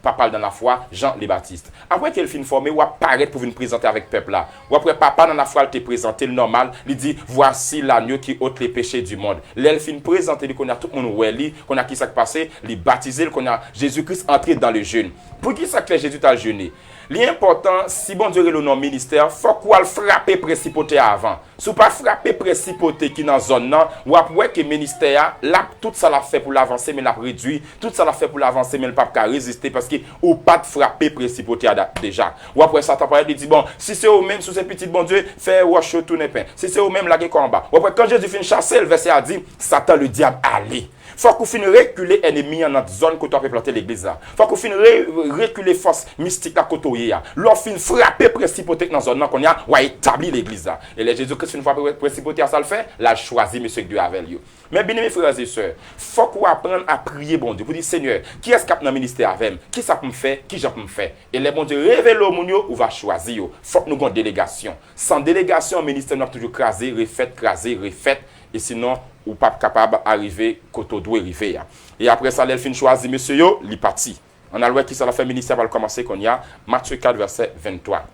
papa dans la foi, Jean le Baptiste. Après qu'il finit formé, il apparaît pour venir présenter avec le peuple là. Ou après papa dans la foi, il te présente le normal. Il dit voici l'agneau qui ôte les péchés du monde. L'elle finit présenter qu'on a tout le monde oué, qu'on a qui s'est passé, les baptisé, qu'on a Jésus-Christ entré dans le jeûne. Pour qui ça que Jésus t'a jeûné? L'important, si bon Dieu est le nom ministère, faut qu'on frapper principauté avant. Si pas frapper principauté qui dans zone non, ou après que ministère là tout ça l'a fait pour l'avancer mais l'a réduit, tout ça l'a fait pour l'avancer mais le pape pas résister parce que ou pas de frapper principauté déjà. Ou après ça t'as parlé dit bon, si c'est au même sous ces petits bon Dieu, fait wash tourner pain. Si c'est au même la combat. Ou après quand Jésus fin chasser, le verset a dit Satan le diable allez. Faut qu'on finisse reculer ennemi dans notre zone que tu as planter l'église là. Faut qu'on finisse reculer force mystique à côté là. L'on fin frapper principauté dans zone qu'on a ou établir l'église là. Et les Jésus-Christ une fois principauté à ça le fait, l'a choisi monsieur Dieu avec lui. Mais bien mes frères et sœurs, faut qu'on apprenne à prier bon Dieu pour dire Seigneur, qui est-ce qui a dans ministère avec qui ça peut me faire, qui j'en peux me faire. Et les bon Dieu révèle au moun yo ou va choisir yo. Faut que nous gon délégation. Sans délégation, ministère n'a toujours craser, refait. Et sinon, ou pas capable d'arriver quand on doit arriver. Et après ça, l'elfine choisit monsieur yo, li parti. On a le qui ça la fait ministère va commencer qu'on y a Matthieu 4 verset 23.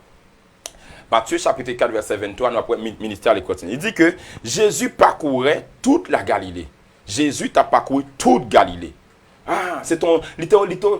Matthieu chapitre 4 verset 23, nous après ministère les continue. Il dit que Jésus parcourait toute la Galilée. Jésus t'a parcouru toute Galilée. Ah, c'est ton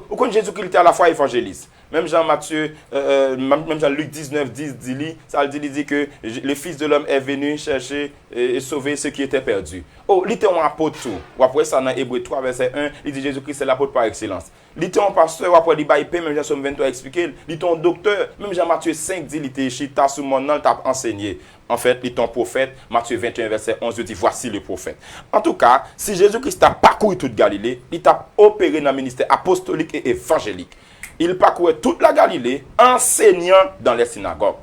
ou quand Jésus Christ était à la fois évangéliste. Même Jean Matthieu même Jean Luc 19 dit ça dit que le fils de l'homme est venu chercher et sauver ceux qui étaient perdus. Oh, il était un apôtre tout. Ou après ça dans Hébreux 3 verset 1, il dit Jésus Christ c'est l'apôtre par excellence. Il était un pasteur ou après il bail même Jean Somme 23 expliqué, il était un docteur, même Jean Matthieu 5 dit il était chita sous mon nom, t'a enseigné. En fait, il est un prophète. Matthieu 21, verset 11, dit voici le prophète. En tout cas, si Jésus-Christ a parcouru toute Galilée, il a opéré dans le ministère apostolique et évangélique. Il parcourait toute la Galilée, enseignant dans les synagogues.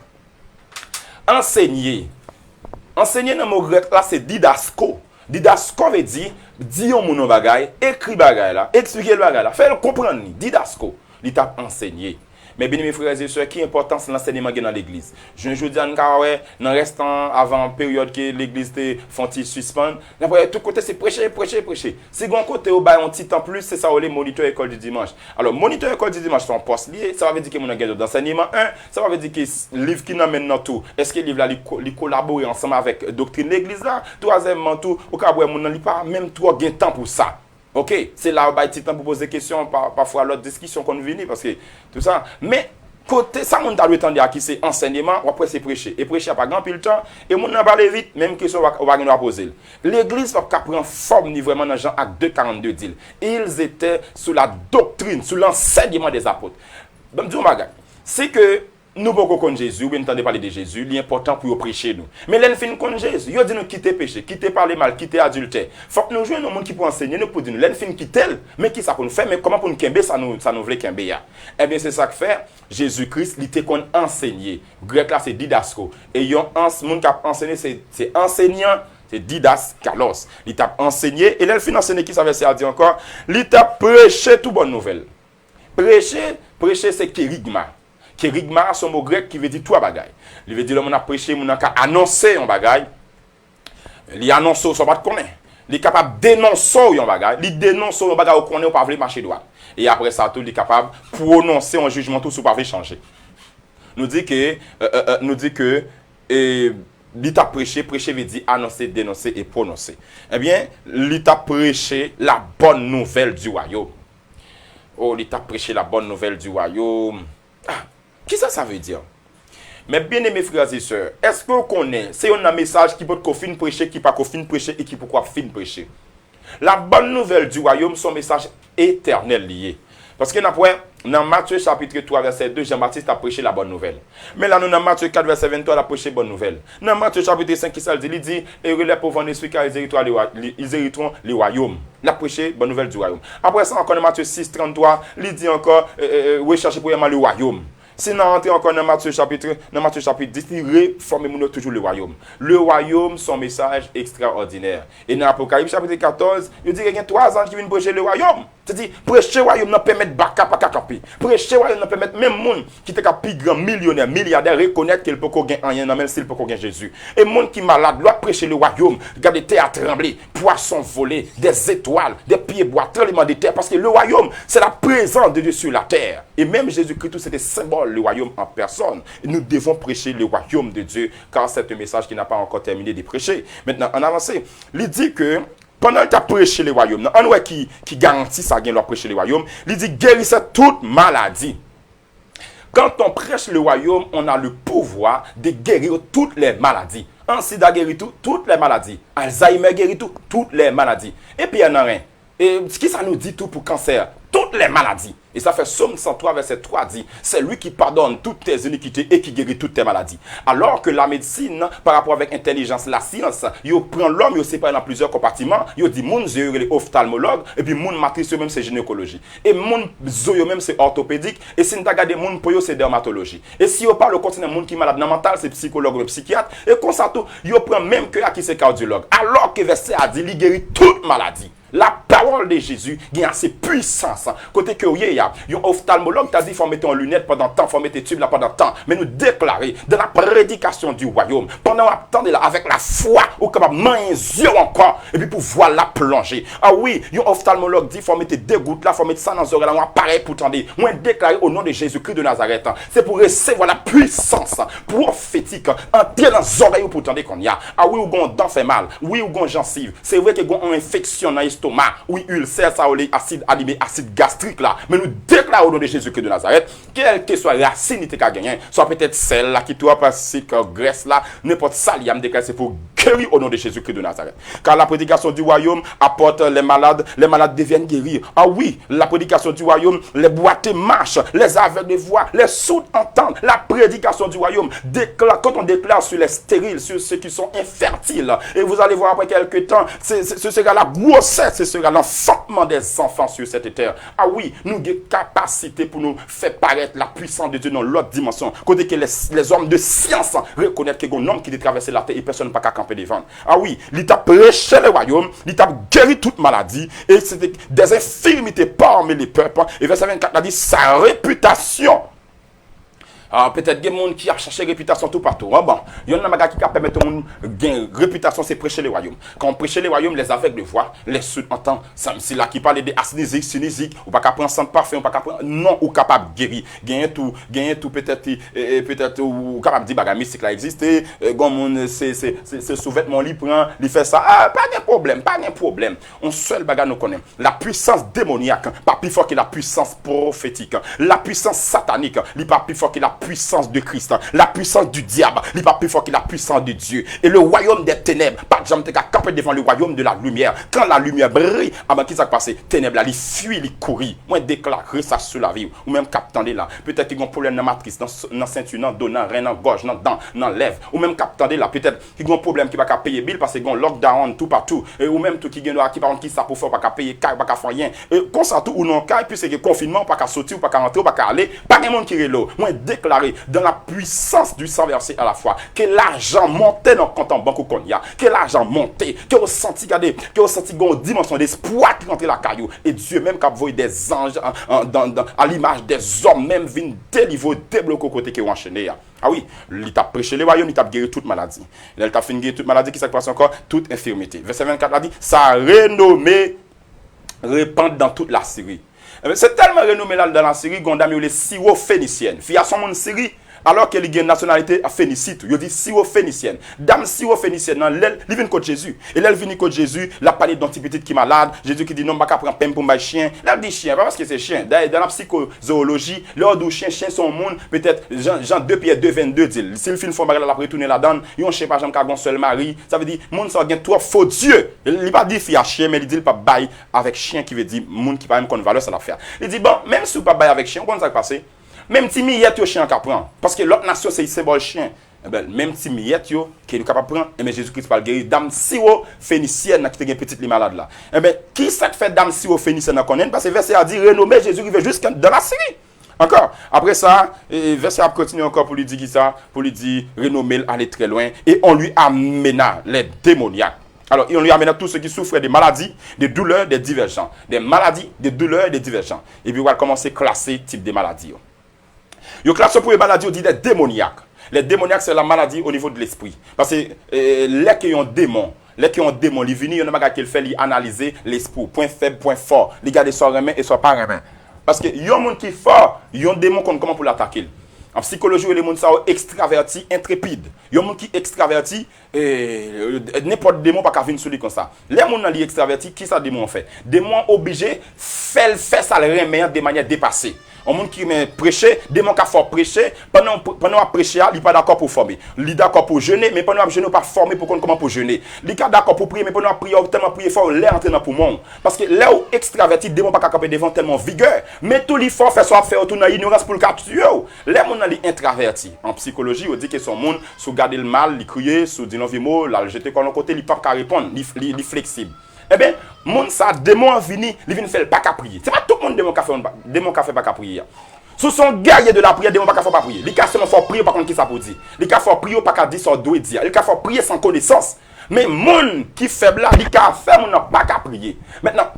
Enseigner dans le mot grec là, c'est didasco. Didasco veut dire au mon bagay, écrit bagay là, expliquer le bagay là, faire le comprendre. Didasco, il t'a enseigné. Mais bien mes frères et sœurs, qui est importance l'enseignement dans l'église. Je ne dis pas dans restant avant période que l'église était fonti suspendre, après tout côté c'est prêcher. Si un côté au bail un petit temps plus, c'est ça les moniteur école du dimanche. Alors moniteur école du dimanche sont poste lié, ça veut dire que mon gagne d'enseignement 1, ça veut dire que livre qui n'amène dans tout. Est-ce que livre là il collaborer ensemble avec doctrine l'église là? Troisièmement tout, au cas où mon n'a pas même trop gain temps pour ça. Ok, c'est là où il y a temps pour poser des questions, parfois l'autre discussion qu'on vient parce que tout ça. Mais côté ça, on a le temps de qui c'est enseignement, ou après c'est prêcher. Et prêcher pas grand pile temps, et on a parlé vite, même question on va poser. L'église va prendre forme ni vraiment dans Jean Acte 2:42 dit. Ils étaient sous la doctrine, sous l'enseignement des apôtres. Ben dis c'est que nous pouvons connaître Jésus, ou bien entendre parler de Jésus, l'important pour prêcher nous. Mais l'en fin connaître Jésus, il dit nous quitter péché, quitter parler mal, quitter adultère. Faut que nous jouions nos monde qui peut enseigner nous pour dire nous l'en fin quitter, mais qui ça pour nous faire, mais comment pour nous kembe ça nous veut kembe ya. Eh bien c'est ça que fait Jésus-Christ, il était qu'on enseigner. Grec là c'est didasco et yon monde qui a enseigné c'est enseignant. C'est didaskalos. Il t'a enseigné et l'en fin enseigner qui ça veut dire encore, il t'a prêché toute bonne nouvelle. Prêcher c'est kérigma. Kérigma, c'est un mot grec qui veut dire trois bagailles. Il veut dire que l'on a prêché, on a annoncé un bagaille. Il annonce ça, pas de connaître. Il est capable de dénoncer un bagaille. Il dénonce un bagaille qu'on ne pas marcher droit. Et après ça, tout il est capable de prononcer un jugement tout sur pas changer. Nous dit que il t'a prêché veut dire annoncer, dénoncer et prononcer. Eh bien, il t'a prêché la bonne nouvelle du royaume. Oh, il t'a prêché la bonne nouvelle du royaume. Qui ça veut dire? Mais bien aimés frères et sœurs, est-ce que vous connaissez, c'est un message qui peut fin prêcher, qui pas fin prêcher et qui pourquoi fin prêcher? La bonne nouvelle du royaume, son message éternel lié. Parce que dans Matthieu chapitre 3 verset 2, Jean-Baptiste a prêché la bonne nouvelle. Mais là nous dans Matthieu 4 verset 23, il a prêché la bonne nouvelle. Dans Matthieu chapitre 5 qui ça dit, il dit et les pauvres en esprit car ils hériteront les royaumes. Il a prêché bonne nouvelle du royaume. Après ça encore dans Matthieu 6 33, il dit encore recherchez premièrement le royaume. Si nous rentrons encore dans Matthieu chapitre 10, il réforme toujours le royaume. Le royaume, son message extraordinaire. Et dans l'Apocalypse chapitre 14, il dit qu'il y a 3 ans qui viennent prêcher le royaume. C'est-à-dire, prêcher le royaume ne permet pas de camper. Prêcher le royaume ne permet même monde qui est plus grand millionnaire, milliardaire, reconnaître qu'il peut gagner rien, même s'il peut gagner Jésus. Et monde qui est malade doit prêcher le royaume. Regardez, terre trembler, poissons voler, des étoiles, des pieds bois, tremblement de terre. Parce que le royaume, c'est la présence de Dieu sur la terre. Et même Jésus-Christ, c'est des symboles, le royaume en personne. Et nous devons prêcher le royaume de Dieu, car c'est un message qui n'a pas encore terminé de prêcher. Maintenant, en avancé, il dit que pendant que tu as prêché le royaume, on qui garantit ça, leur prêcher le royaume, il dit guérissez toute maladie. Quand on prêche le royaume, on a le pouvoir de guérir toutes les maladies. Un sida guérit toutes les maladies. Alzheimer guérit toutes les maladies. Et puis il y en a rien. Et ce qui ça nous dit tout pour cancer? Toutes les maladies. Et ça fait Somme 103, verset 3 dit, c'est lui qui pardonne toutes tes iniquités et qui guérit toutes tes maladies. Alors que la médecine, par rapport avec intelligence, la science, il prend l'homme, il sépare dans plusieurs compartiments, il dit, moun zéyo les ophtalmologues, et puis moun matrice même c'est gynécologie. Et moun zoyo même c'est orthopédique, et si nous regardons moun poyo c'est dermatologie. Et si on parle au continent moun qui est malade mental, c'est psychologue ou psychiatre, et comme ça tout, il prend même que à qui c'est cardiologue. Alors que verset a dit, il guérit toute maladie. La parole de Jésus a assez puissance. Côté que il y a un ophtalmologue t'a dit qu'il faut mettre en lunettes pendant temps, il faut mettre tubes là pendant temps. Mais nous déclarer dans la prédication du royaume, pendant attendre là avec la foi, ou capable main yeux encore et puis pour voir la plonger. Ah oui, un ophtalmologue dit qu'il faut mettre des gouttes là, il faut mettre ça dans les oreilles là, un appareil pour tendre. Moi déclarer au nom de Jésus-Christ de Nazareth, c'est pour recevoir la puissance prophétique entrer dans les oreilles pour tendre qu'on y a. Ah oui, ou gon dent fait mal. Oui, ou gon gencive. C'est vrai que gon infection dans l'estomac, oui, ulcère, ça acide animé, acide gastrique là. Mais nous déclarons au nom de Jésus-Christ de Nazareth, quelle que soit la racine qui a gagné, soit peut-être celle là qui doit passer que graisse là, n'importe ça, il y a me déclarer c'est pour guérir au nom de Jésus-Christ de Nazareth. Car la prédication du royaume apporte les malades deviennent guéris. Ah oui, la prédication du royaume, les boiteux marchent, les aveugles voient, les sourds entendent. La prédication du royaume déclare, quand on déclare sur les stériles, sur ceux qui sont infertiles, et vous allez voir après quelques temps, ce sera la grossesse, ce sera l'enfantement des enfants sur cette terre. Ah oui, nous avons capacité pour nous faire paraître la puissance de Dieu dans l'autre dimension. Côté que les hommes de science reconnaissent qu'il y a un homme qui a traversé la terre et personne n'a pas qu'à camper devant. Ah oui, il t'a prêché le royaume, il t'a guéri toute maladie et c'était des infirmités parmi les peuples. Et verset 24 a dit sa réputation. Alors peut-être des gens qui a cherché réputation tout partout. Ah bon, il y en a des qui permettent au monde gain réputation, c'est prêcher le royaume. Quand on prêche le royaume, les aveugles voient, les sourds entendent. C'est là qui parle de acidique, sinisique, ou pas qu'à prendre sang parfait, ou pas qu'à prendre non ou capable guérir. Gagner tout peut-être ou capable dire bagarre mystique là exister. Gon monde c'est sous-vêtement li prend, li fait ça. Ah, pas de problème. On seul bagarre nous connaît. La puissance démoniaque, pas plus fort que la puissance prophétique. La puissance satanique, li pas plus fort que la puissance de Christ, la puissance du diable, il n'est pas plus fort que la puissance de Dieu. Et le royaume des ténèbres, par exemple, tu as campé devant le royaume de la lumière. Quand la lumière brille, avant qu'il s'est passé, ténèbres là, il fuit, il courit. Moi, déclarer ça sur la vie, ou même captandé là. Peut-être qu'il y a un problème dans la matrice, dans la ceinture, dans le dos, dans le rein, dans la gorge, dans le dent, dans la lèvre. Ou même captandé là, peut-être qu'il y a un problème qui va payer bill parce qu'il y a un lockdown tout partout. Ou même tout qui vient qui par qui ça pour faire, pas payer, pas faire rien. Comme ça, tout ou non, et puis c'est que confinement, pas qu'à sortir, pas qu'à rentrer, pas qu'à aller, pas de monde qui est là. Moi, déclarer dans la puissance du sang versé à la fois que l'argent montait dans le compte en banque ou qu'on y a, que l'argent montait, que vous senti une dimension d'espoir qui rentre la caillou et Dieu même qui a envoyé des anges à l'image des hommes même viennent délivrer, débloquer au côté qui ont enchaîné. Ah oui, il t'a prêché le royaume, il t'a guéri toute maladie. Il t'a fini guérir toute maladie qui s'est passé encore, toute infirmité. Verset 24 a dit, sa renommée répand dans toute la Syrie. C'est tellement renommé là dans la Syrie, Gondam les syro-phéniciennes. Fille à son monde Syrie, alors qu'elle a une nationalité phénicite. Il dit syro-phénicienne. Dame syro-phénicienne, elle vient contre Jésus. Et elle vient contre Jésus, la parlé d'un petit petit qui est malade. Jésus qui dit non, je ne vais pas prendre peine pour my chien. Elle dit chien, pas parce que c'est chien. Dans la psychozoologie, l'ordre où chien sont monde, peut-être Jean 2 Pierre 2, 22 dit. Si le film faut la retourner là-dedans, il y a un chien par exemple qui a un seul mari. Ça veut dire, monde ça gagne trois faux dieux. Il ne dit pas dire fille à chien, mais il dit pas bail avec chien qui veut dire, monde qui pas même qu'on valeur ça l'affaire. Il dit bon, même si vous pas bail avec chien, comment ça va passer? Même si miette yo chien qui prend parce que l'autre nation c'est symbole chien. Même si miette yo qui est capable prendre et Jésus-Christ pas guérir dame syro phénicienne qui était petite les malade là. Qui ça fait dame syro phénicienne connaît parce que verset a dit renommé Jésus qui veut jusqu'à dans la Syrie. Encore. Après ça, verset a continué encore pour lui dire qui ça, pour lui dire renommer aller très loin et on lui amena les démoniaques. Alors, on lui amène tous ceux qui souffrent des maladies, des douleurs, des divergents. Des maladies, des douleurs et des divergents. Et puis, on va commencer à classer type de maladies. Il classe pour les maladies, on dit des démoniaques. Les démoniaques, c'est la maladie au niveau de l'esprit. Parce que les qui ont démon, ils viennent, il y en a qui fait analyser l'esprit. Point faible, point fort. Les gars, soit remet et soit pas remet. Parce que il y a un monde qui est fort, il y a un démon qu'on comment pour l'attaquer. En psychologie, les gens sont extravertis, intrépides. Il y a des gens qui sont extravertis, n'importe démon pas qu'à venir sur lui comme ça. Les gens qui sont extravertis, qui ça démon fait? Démon obligé, fait ça le remettre de manière dépassée. Un monde qui aime prêcher, démon qui a fort prêcher, pendant à prêcher, il n'est pas d'accord pour former. Il est d'accord pour jeûner, mais pendant à jeûner, il n'est pas formé pour comment pour jeûner. Il est d'accord pour prier, mais pendant à prier, tellement prier fort, l'air entrer dans le poumon. Parce que là où extraverti, démon pas capable devant tellement vigueur, mais tout l'effort fait soit faire tout dans l'ignorance pour le capturer. Les gens sont introvertis. En psychologie, on dit que son monde, sous garder le mal, il crier, sous dire l'envie mot, là, jeter quoi de côté, il ne peut pas répondre, il est flexible. Eh bien, monde ça, démon vini, il vient faire pas qu'à prier. C'est pas tout le monde démon qui fait pas qu'à prier. Sous son guerrier de la prière, démon pas qu'à faire pas prier. Il a seulement faut prier par contre qui ça pour dire. Il a faut prier pas qu'à dire son doit dire. Il a faut prier sans connaissance. Mais monde qui faible là, il a fait mon pas qu'à prier. Maintenant,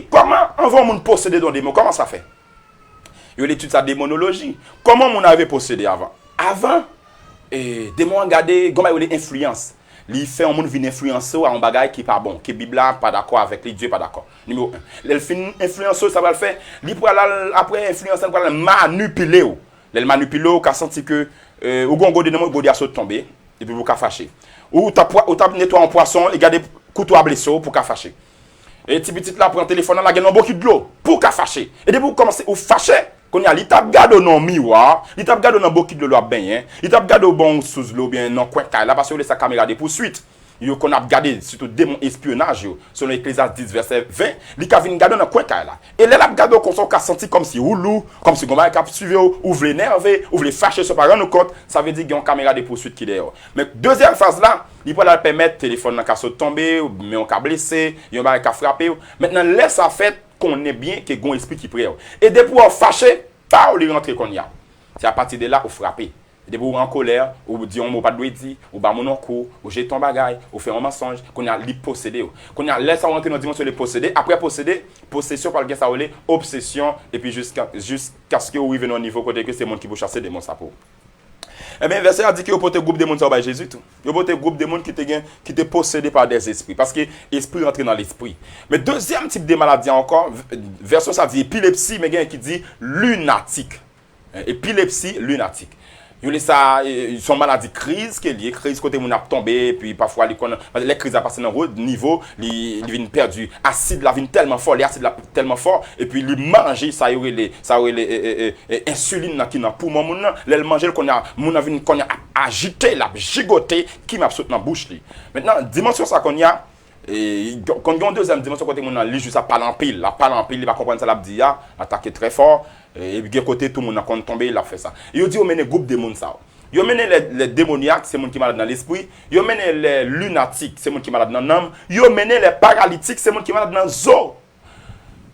comment on va monde posséder dans démon? Comment ça fait? Il y a l'étude sa démonologie. Comment on avait possédé avant? Avant, démon regardé comment il y a influence. Il fait un monde venir influencer un bagage qui n'est pas bon, qui Bible pas d'accord avec lui, Dieu pas d'accord. Numéro 1. Il fait influencer, ça va le faire. Il pour après influencer, il va manipuler. Il manipule, il a senti que ou gongo de démon, il a sauté tomber et puis vous ka fâcher. Ou tu as nettoyé un poisson et garder couteau à blesser pour ka fâcher. Et petit là prend téléphone là, il a beaucoup de l'eau pour ka fâcher. Et depuis vous commencez à fâcher. Quand il t'a gardé dans miroir, il t'a gardé dans beaucoup de l'eau bien, il t'a gardé bon sous l'eau bien dans coin là parce que sa caméra de poursuite. Yo qu'on a gardé surtout démon espionnage selon Ecclésiaste 10 verset 20, il a vinn garder dans coin là. Et là gardé comme ça qu'a senti comme si oulou, comme si comment il a suivi ou veut énerver, ou veut fâcher sur pas rendre compte, ça veut dire qu'il y a une caméra de poursuite qui est. Mais deuxième phase là, il peut la permettre téléphone dans sauter tomber, mais on ca blessé, il y a un ca frapper. Maintenant laisse ça fait qu'on est bien que gon esprit qui prie. Et depuis on fâché, pas ou lui rentrer qu'on y a. C'est à partir de là ou frapper. Et depuis ou en colère, ou dit on mot pas doit dire, ou ba mon coup, ou j'ai ton bagaille, ou fait un mensonge, qu'on a li posséder. Qu'on a laisse rentrer dans dimension de posséder, après posséder, possession par le ça obsession et puis jusqu'à ce que vous arrivez au niveau côté que c'est monde qui vous chasser des monstres pour. Eh bien, verset a dit que vous pouvez groupe de monde par Jésus tout. Vous pouvez groupe de monde qui te possédé par des esprits parce que l'esprit rentre dans l'esprit. Mais deuxième type de maladie encore, verset ça dit épilepsie mais il y a qui dit lunatique. Épilepsie lunatique. Ils sont maladie crise qui est liée crise côté mon a tombé puis parfois les crises a passé dans haut niveau ils viennent perdu acide la vienne tellement fort les acides là tellement fort et puis ils manger ça les insuline qui dans poumon mon les manger qu'on a mon a vienne qu'on a agité la gigoté qui m'a sauté dans bouche li maintenant dimension ça qu'on y a et quand on a une deuxième dimension côté mon a li juste à parler en pile il va comprendre ça l'a dit attaquer très fort et puis côté tout le monde a quand tombé il a fait ça et il dit on mène groupe de monde ça il mène les démoniaques c'est monde qui malade dans l'esprit il mène les lunatiques c'est monde qui malade dans l'âme il mène les paralytiques c'est monde qui malade dans le zoo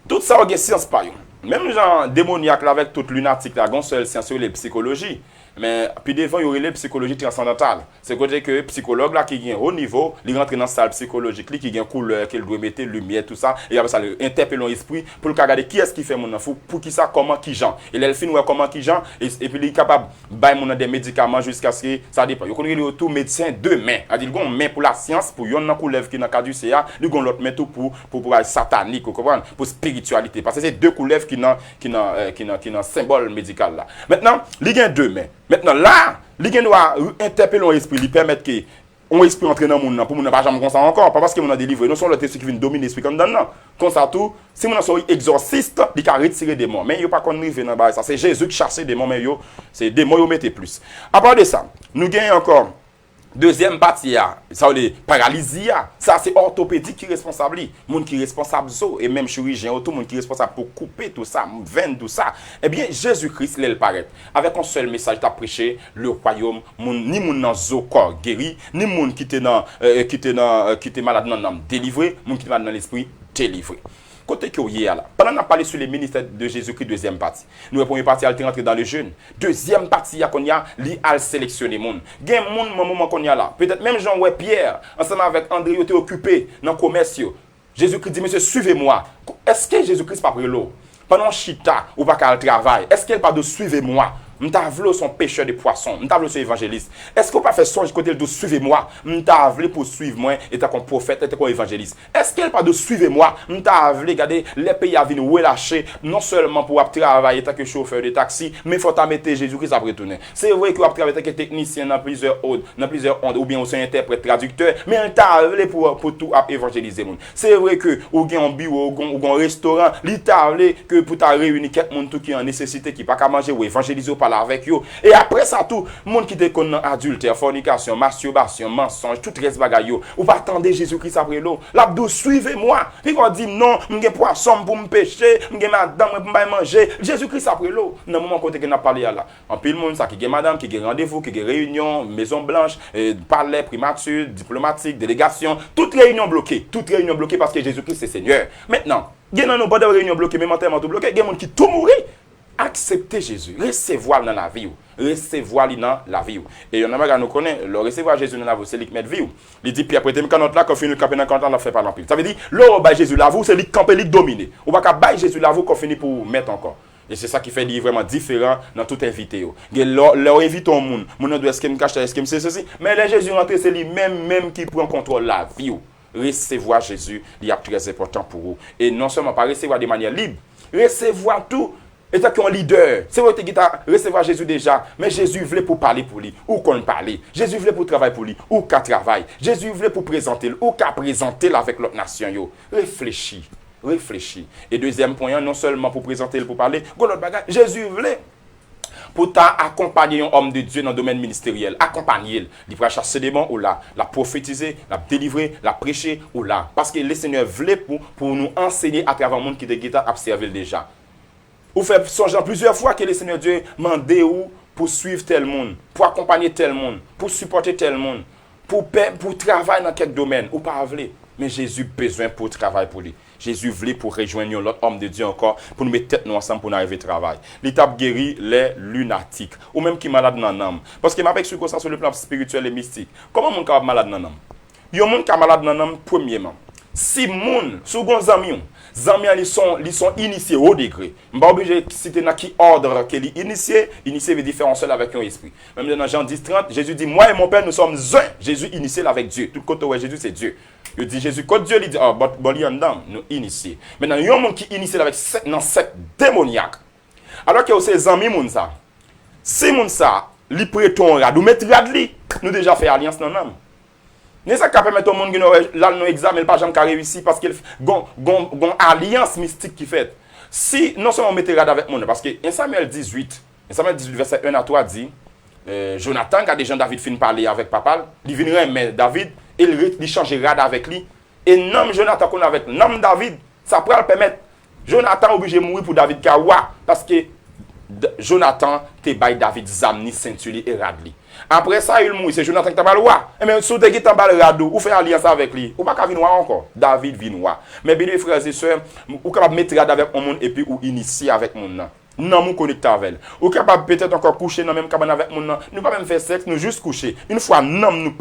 tout ça on a science pas même genre démoniaque là avec toute lunatique là gon seul science sur les psychologie mais puis devant il y aurait les psychologie transcendantale c'est côté que psychologue là qui vient au niveau il rentre dans salle psychologique qui vient couleur qu'il doit mettre lumière tout ça et après ça interpeller l'esprit pour le regarder qui est-ce qui fait mon enfant pour qui ça comment qui gens et là il finit comment qui gens et puis il est capable bailler mon des médicaments jusqu'à ce que ça dépend il connaît tout médecin deux mains a dit gon main pour la science pour yon nan couleur qui dans cadre du CA lui gon l'autre main tout pour satanique comprendre pour spiritualité parce que c'est deux couleurs qui dans symbole médical là maintenant il y a deux mains. Maintenant là, il doit interpeller l'esprit, lui permettre que on esprit entre dans le monde pour ne pas jamais comme ça encore pas parce que on a délivré non sont le texte qui vient dominer l'esprit comme dans comme ça tout si on sont exorciste il a retiré des démons mais il pas qu'on arrive dans ça c'est Jésus qui chasse des démons mais yo c'est démons yo mettez plus à part de ça nous gagnons encore deuxième partie ça les paralysie ça c'est orthopédique qui est responsable monde qui est responsable et même chirurgien tout monde qui est responsable pour couper tout ça veine tout ça eh bien Jésus-Christ il paraît avec un seul message t'a prêché le royaume ni monde dans zo corps guéri ni monde qui était malade dans l'âme délivré monde qui est malade dans l'esprit délivré. Côté que vous là, pendant qu'on a parlé sur les ministères de Jésus-Christ, deuxième partie. Nous, la première partie, elle est rentrée dans le jeûne. Deuxième partie, qu'on y a, li al sélectionner monde. Il y a un monde, moment qu'on y a là. Peut-être même Jean Pierre, ensemble avec André, était occupé dans le commerce. Jésus-Christ dit, monsieur, suivez-moi. Est-ce que Jésus-Christ pas pris l'eau? Pendant chita ou pas qu'à travail, est-ce qu'elle pas de suivez-moi? m'ta vle son pêcheur de poissons, m'ta vle son évangéliste. Est-ce qu'on pas fait songe côté de suivez-moi, m'ta vle pour suivre moi et ta comme prophète et comme évangéliste. Est-ce qu'elle pas de suivez-moi, m'ta vle regarder les pays à venir relâcher non seulement pour travailler tant que chauffeur de taxi, mais faut ta mettre Jésus-Christ après retourner. C'est vrai que vous travailler tant que technicien dans plusieurs ondes ou bien aussi interprète traducteur, mais elle t'a vle pour tout évangéliser monde. C'est vrai que ou gen un bureau ou un restaurant, li t'a vle que pour ta réunir quelqu'un monde tout qui en nécessité qui pas qu'à manger ou évangéliser ou parler avec eux. Et après ça tout monde qui te connaît adultère, fornication, masturbation, mensonge, tout reste bagaille yo. Ou pas attendre Jésus-Christ après l'eau. L'abdou suivez-moi. Puis on dit non, m'gen poisson pour me pêcher, m'gen madame pour me manger. Jésus-Christ après l'eau. Dans moment côté que n'a parlé là. En pile monde ça qui gen madame, qui gen rendez-vous, qui gen réunion, maison blanche, palais primature, diplomatique, délégation, toute réunion bloquée parce que Jésus-Christ c'est Seigneur. Maintenant, gen nan nou pas de réunion bloquée, même enterrement tout bloqué, gen monde qui tout mourir. Accepter Jésus, recevoir dans la vie, recevoir dans la vie. Et il y en a qui nous connaît, le recevoir Jésus dans la vie, c'est lui qui met vie. Il dit, puis après, quand on là, qu'on finit de camper dans le canton, on fait pas l'empile. Ça veut dire, l'or by Jésus la vie, c'est lui qui campe, lui qui domine. On va pas bailler Jésus la vie qu'on finit pour mettre encore. Et c'est ça qui fait lui vraiment différent dans tout invité. Leur invite au monde, mon doit est-ce qu'il me cache, est-ce qu'il me sait ceci. Mais les Jésus rentré, c'est lui même qui prend contrôle de la vie. Recevoir Jésus, il est très important pour vous. Et non seulement pas recevoir de manière libre, recevoir tout. Et tant qu'un leader, c'est vrai que tu as recevoir Jésus déjà, mais Jésus voulait pour parler pour lui, ou qu'on parle. Jésus voulait pour travailler pour lui, ou qu'à travailler. Jésus voulait pour présenter, ou qu'à présenter avec l'autre nation. Yo. Réfléchis. Et deuxième point, non seulement pour présenter, pour parler, Jésus voulait pour accompagner un homme de Dieu dans le domaine ministériel. Accompagner. Il va chasser des démons ou là, la prophétiser, la délivrer, la prêcher ou là. Parce que le Seigneur voulait pour nous enseigner à travers le monde qui est observé déjà. Ou fait songer plusieurs fois que le Seigneur Dieu mandé ou pour suivre tel monde, pour accompagner tel monde, pour supporter tel monde, pour travailler dans quel domaine, ou pas voulez. Mais Jésus besoin pour travailler pour lui. Jésus voulait pour rejoindre l'autre homme de Dieu encore, pour nous mettre tête nous ensemble pour nous arriver au travail. L'étape guérit les lunatiques, ou même qui malade dans l'âme. Parce que m'avec sur le plan spirituel et mystique. Comment mon cas malade dans l'âme? Il y a un monde qui est malade dans l'âme, premièrement. Si moun, second amis ils sont initiés au degré. Je ne suis pas obligé de citer dans qui ordre qu'il est initié. Initié veut dire faire un seul avec un esprit. Même dans Jean 10, 30, Jésus dit, moi et mon Père, nous sommes un. Jésus initié avec Dieu. Tout côté où Jésus, c'est Dieu. Il dit Jésus, quand Dieu lui dit, oh, bon, il y a un homme, nous initiés. Maintenant, il y a un monde qui est initié avec cette démoniaque. Alors que ces amis, ça. Si moun ça, li préton rad, ou mettre rad li, nous déjà fait alliance dans l'homme. Ne ça permet au monde qui là non examen pas jamais réussi parce qu'il gon alliance mystique qui fait. Si non seulement mettez rad avec monde parce que 1 Samuel 18 verset 1 à 3 dit Jonathan quand des gens David fin parler avec papa, il viendrait mais David il change rad avec lui et nom Jonathan qu'on avec nom David, ça pourrait le permettre Jonathan obligé de mourir pour David Kawa parce que Jonathan te bail David zamni ceinture et radli. Après ça il mourit, c'est Jonathan qui t'a roi. Mais sous te qui t'a bal rado, ou fait alliance avec lui. Ou pas ka vin encore. David vin roi. Mais bien les frères et sœurs, ou capable mettre rad avec un monde et puis ou initier avec monde nan. Non, nous connecter avec. Ou capable peut-être encore coucher dans même cabane avec monde nan. Nous pas même faire sexe, nous juste coucher. Une fois nous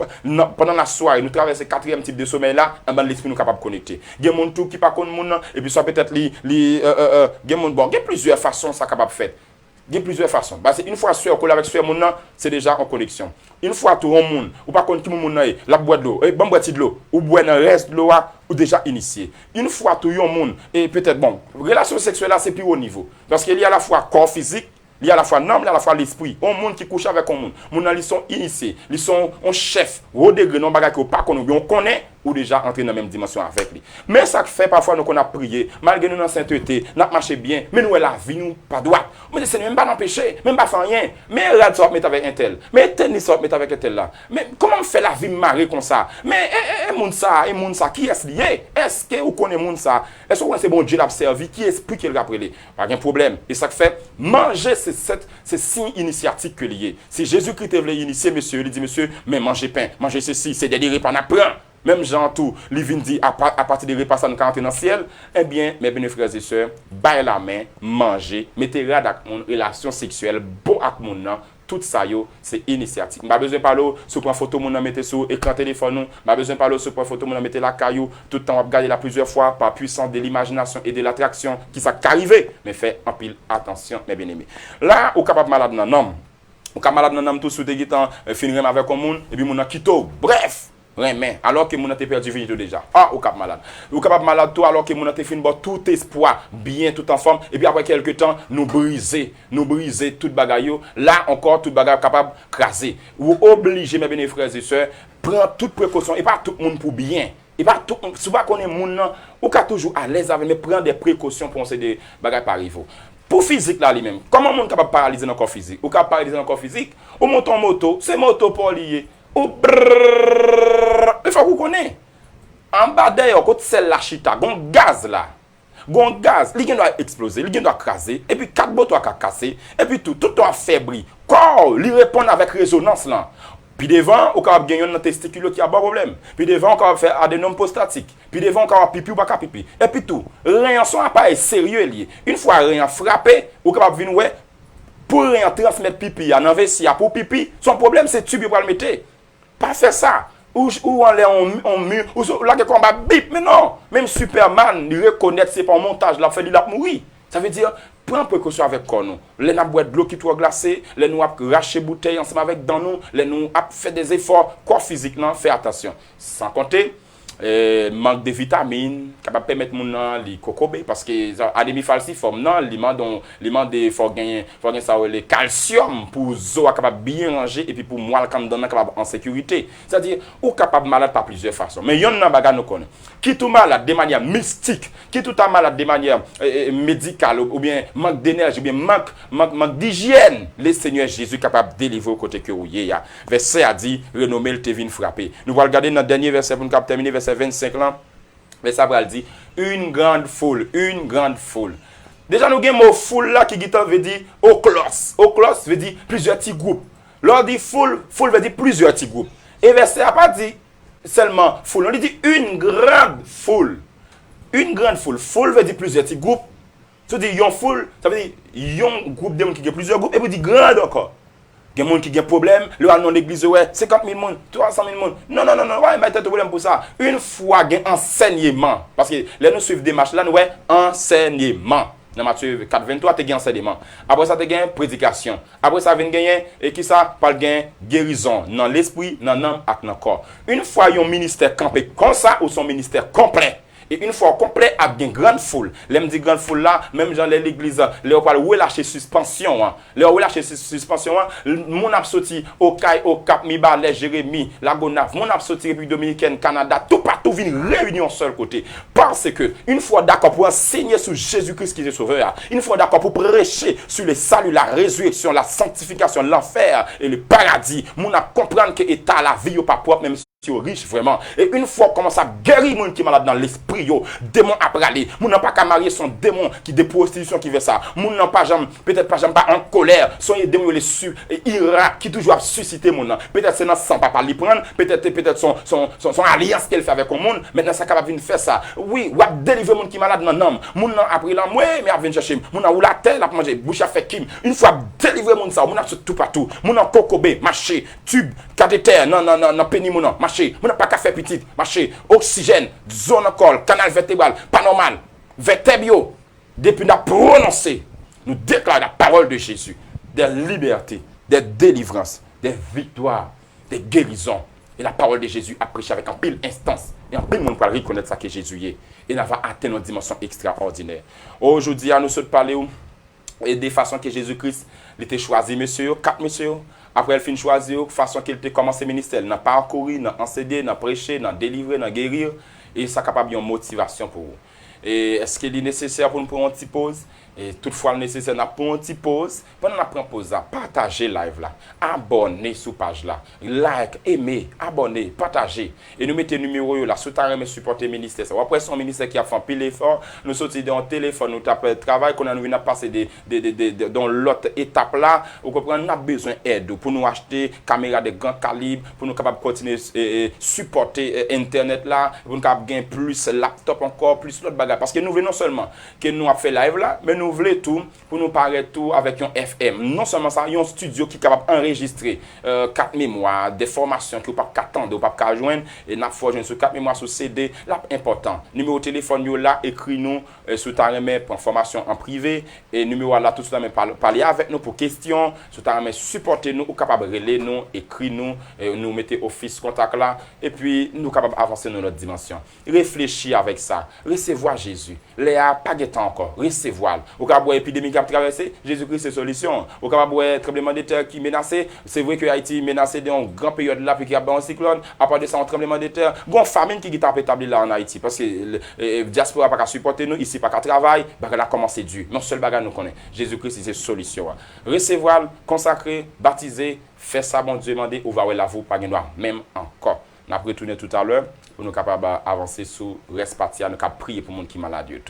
pendant la soirée, nous traverser quatrième type de sommeil là, en bas l'esprit nous capable connecter. Gen monde tout qui pas connaît monde et puis soit peut-être gen monde bon, gen plusieurs façons ça capable faire. Il y a plusieurs façons. Parce que une fois sûr qu'on avec sûr monde c'est déjà en connexion. Une fois tout le monde ou pas contre qui monde la boîte de l'eau, bon boîte de l'eau ou boire dans reste de l'eau ou déjà initié. Une fois tout le monde et peut-être bon, relation sexuelle là c'est plus haut niveau parce qu'il y a à la fois corps physique, il y a à la fois l'âme, il y a à la fois l'esprit. Un monde qui couche avec un monde. Moun ils sont initiés, ils sont un chef, haut degré non bagage que pas on connaît ou déjà entrer dans la même dimension avec lui. Mais ça fait parfois nous qu'on a prié, malgré nous dans sainteté, n'a marché bien, mais nous la vie nous pas droite. Mais le Seigneur même pas empêcher, même pas faire rien. Mais rad sort mettre avec un tel. Mais tel ni sort mettre avec un tel là. Mais comment on fait la vie marrer comme ça? Mais monde ça qui est lié? Est-ce que vous connaissez monde ça? Est-ce que vous connaissez bon Dieu l'a servi qui explique qu'il a prélé? Pas de problème. Et ça fait manger c'est signe initiatique que lié. Si Jésus-Christ voulait initier monsieur, il dit monsieur, mais mangez pain, mangez ceci, c'est des repas n'a prend. Même Jean tout, il vient dire à partir des repas ça nous entrer dans le ciel, eh bien, mes bien frères et sœurs, baillez la main, mangez, mettez rad avec mon relation sexuelle, bon avec mon nom, tout ça c'est initiative. Pas besoin de parler sur prendre photo mon mettre sur écran téléphone nous, pas besoin de parler sur prendre photo mon mettre la caillou, tout le temps on regarder là plusieurs fois par puissance de l'imagination et de l'attraction qui ça arrivé, mais fait en pile attention mes bien-aimés. Là, ou capable malade dans nom. Ou capable malade dans nom tout sous te gitan finir avec un monde et puis mon quitto. Bref, mais alors que mon a perdu vie déjà. Ah, ou cap malade. Ou capable malade tout alors que mon a fin bon tout espoir, bien tout en forme et puis après quelques temps nous briser toute bagaille. Là encore toute bagaille capable craser. Ou obligé mes bien frères et sœurs prendre toute précaution et pas tout le monde pour bien. Et pas tout souvent qu'on est monde ou ka toujours à l'aise avec mais prendre des précautions pour ces des bagages par arriver. Pour physique là lui-même, comment monde capable paralyser dans corps physique? Ou capable paralyser dans corps physique? Ou monte en moto, c'est moto pour lier. Ou il faut qu'on connaît. En bas d'ailleurs, quand c'est la chita, gon gaz là. Gon gaz, il doit exploser, il doit craser et puis quatre bottes doit casser et puis tout doit faiblir. Corps, il répond avec résonance là. Puis devant, on peut gagner un testicule qui a pas de problème. Puis devant, on peut faire adénome prostatique. Puis devant, on peut pipi ou pas pipi. Et puis tout, rien son appareil sérieux lié. Une fois rien frappé, on peut venir ouais pour rien transmettre pipi à un vessie pour pipi. Son problème c'est tube pour le mettre. Pas faire ça. Ou on l'air en mur, ou là que combat bip, mais non. Même Superman, il reconnaît c'est pas un montage, la fait il a mourir. Ça veut dire prends précaution avec nous. Les nous boire de l'eau qui trop glacée, les nous racher bouteille ensemble avec dans nous, les nous fait des efforts corps physique non, fais attention. Sans compter manque de vitamines capable permettre mon li cocobe parce que anémie falciforme non li de faut gagner ça le calcium pour zo capable bien ranger et puis pour moi comme dans capable en sécurité, c'est-à-dire ou capable malade par plusieurs façons mais yon nan baga nous connaît qui tout malade de manière mystique qui tout malade de manière médicale ou bien manque d'énergie ou bien manque d'hygiène le Seigneur Jésus capable délivrer au côté que ou ya verset a dit renommé le te vinn frapper nous va regarder dans dernier verset pour nous terminer verset 25 là, mais ça va dire une grande foule. Déjà nous avons mot foule là qui veut dire oklos. Oklos veut dire plusieurs petits groupes. Lors dit foule veut dire plusieurs petits groupes. Et verset a pas dit seulement foule, on dit une grande foule. Une grande foule. Foule veut dire plusieurs petits groupes. Ça veut dire yon foule, ça veut dire yon groupe de monde qui a plusieurs groupes et puis dit grande encore. Il y a des gens qui ont des problèmes, le dans l'église, ouais, 50 000 personnes, 300 000 personnes. Non, ouais, mais il y a des problèmes pour ça. Une fois, il y a un enseignement. Parce que là, nous suivons des marches là, nous avons enseignement. Dans Matthieu 4, 23, tu as enseignement. Après ça, tu as prédication. Après ça, tu as et qui ça, par guérison dans l'esprit, dans l'âme et dans le corps. Une fois, il y a un ministère campé comme ça, ou son ministère complet. Et une fois complet, avec une grande foule. L'aime dit grande foule là, même dans l'église, les on parle relâcher suspension. Les relâcher suspension, mon a sorti au Caille, au Cap, Mibalais, Jérémie, la Gonave, mon a sorti République Dominicaine, Canada, tout partout vient réunion seul côté. Parce que une fois d'accord pour enseigner sur Jésus-Christ qui est sauveur, une fois d'accord pour prêcher sur le salut, la résurrection, la sanctification, l'enfer et le paradis, mon a comprendre que état la vie ou pas propre même riche vraiment. Et une fois qu'on commence à guérir moun qui malade dans l'esprit yo, démon après aller, moun n'a pas qu'à marier son démon qui de prostitution qui veut ça. Moun n'a pas jamais peut-être pas jamais pas en colère, son démon les ira qui toujours a suscité moun. Peut-être c'est dans sans papa li prendre, peut-être son alliance qu'elle fait avec le monde, maintenant ça capable venir faire ça. Oui, ou a délivrer moun qui malade dans nom. Moun n'a après là moi mais a venir chercher. Moun a ou la terre la manger, bouche à fait kim. Une fois délivrer moun ça, moun a tout partout. Moun a cocobe, marché, tube, cathéter, non pénis moun marché, moun n'a pas qu'à faire petit, marché, oxygène, zone col, canal vertébral, pas normal, vertébio. Depuis nous prononcer, nous déclarons la parole de Jésus, des libertés, des délivrances, des victoires, des guérisons. Et la parole de Jésus a prêché avec un pile instance. Et un pile monde pour reconnaître ça que Jésus est. Et nous va atteindre une dimension extraordinaire. Aujourd'hui, nous sommes parlé et des façons que Jésus-Christ était choisi, monsieur, 4 monsieur. Après, elle finit choisir, façon qu'il a commencé le ministère. Il n'a pas parcouru, il n'a enseigné, il n'a prêché, il n'a délivré, il n'a guéri. Et ça capable de motivation pour vous. Et est-ce qu'il est nécessaire pour nous prendre une petite pause? Et toutefois, nécessaire de prendre une petite pause. Pendant la pause, partagez live là. Abonnez sur page là. Like, aimez, abonnez, partagez. Et nous mettez le numéro là. Si vous avez supporter le ministère. Après, son ministère qui a fait un pile effort. Nous sortons dans le téléphone, nous tapons le travail. Quand nous avons passé dans l'autre étape là, vous comprenez, on a besoin d'aide pour nous acheter caméra de grand calibre, pour nous capables continuer supporter Internet là, pour nous capables gagner plus laptop encore, plus l'autre bagage. bagages. Parce que nous voulons non seulement que nous avons fait live là, mais nous voulons tout pour nous parler tout avec un FM. Non seulement ça, il y a un studio qui est capable d'enregistrer 4 mémoires, des formations que vous ne pouvez pas attendre, vous ne pouvez pas joindre. Et nous avons sur 4 mémoires sur CD, là, important. Numéro de téléphone, là, écris-nous sur ta remet pour information en privé. Et numéro là, tout ça, parler avec nous pour questions. Sur ta remet, supporter nous, ou capable de relayer nous, écrire nous, nous mettez office contact là. Et puis, nous capables d'avancer dans notre dimension. Réfléchis avec ça. Recevoir Jésus. Léa, pas de temps encore. Recevoir. Au cas où l'épidémie qui a traversé, Jésus-Christ, c'est solution. Au cas où le tremblement de terre qui menacé, c'est vrai que Haïti est menacé dans une grande période là, puis qu'il y a un cyclone. À part de ça, un tremblement de terre. Une famine qui est établie là en Haïti. Parce que le diaspora n'a pas supporter nous, ici, pas qu'à travailler, elle a commencé dur. Non, seul bagage nous connaît. Jésus-Christ, c'est solution. Recevoir, consacrer, baptiser, faire ça, bon Dieu, demander, ou va la vous, pas de même encore. On a retourné tout à l'heure pour nous capables d'avancer sur le reste parti, nous capables prier pour les gens qui sont malades.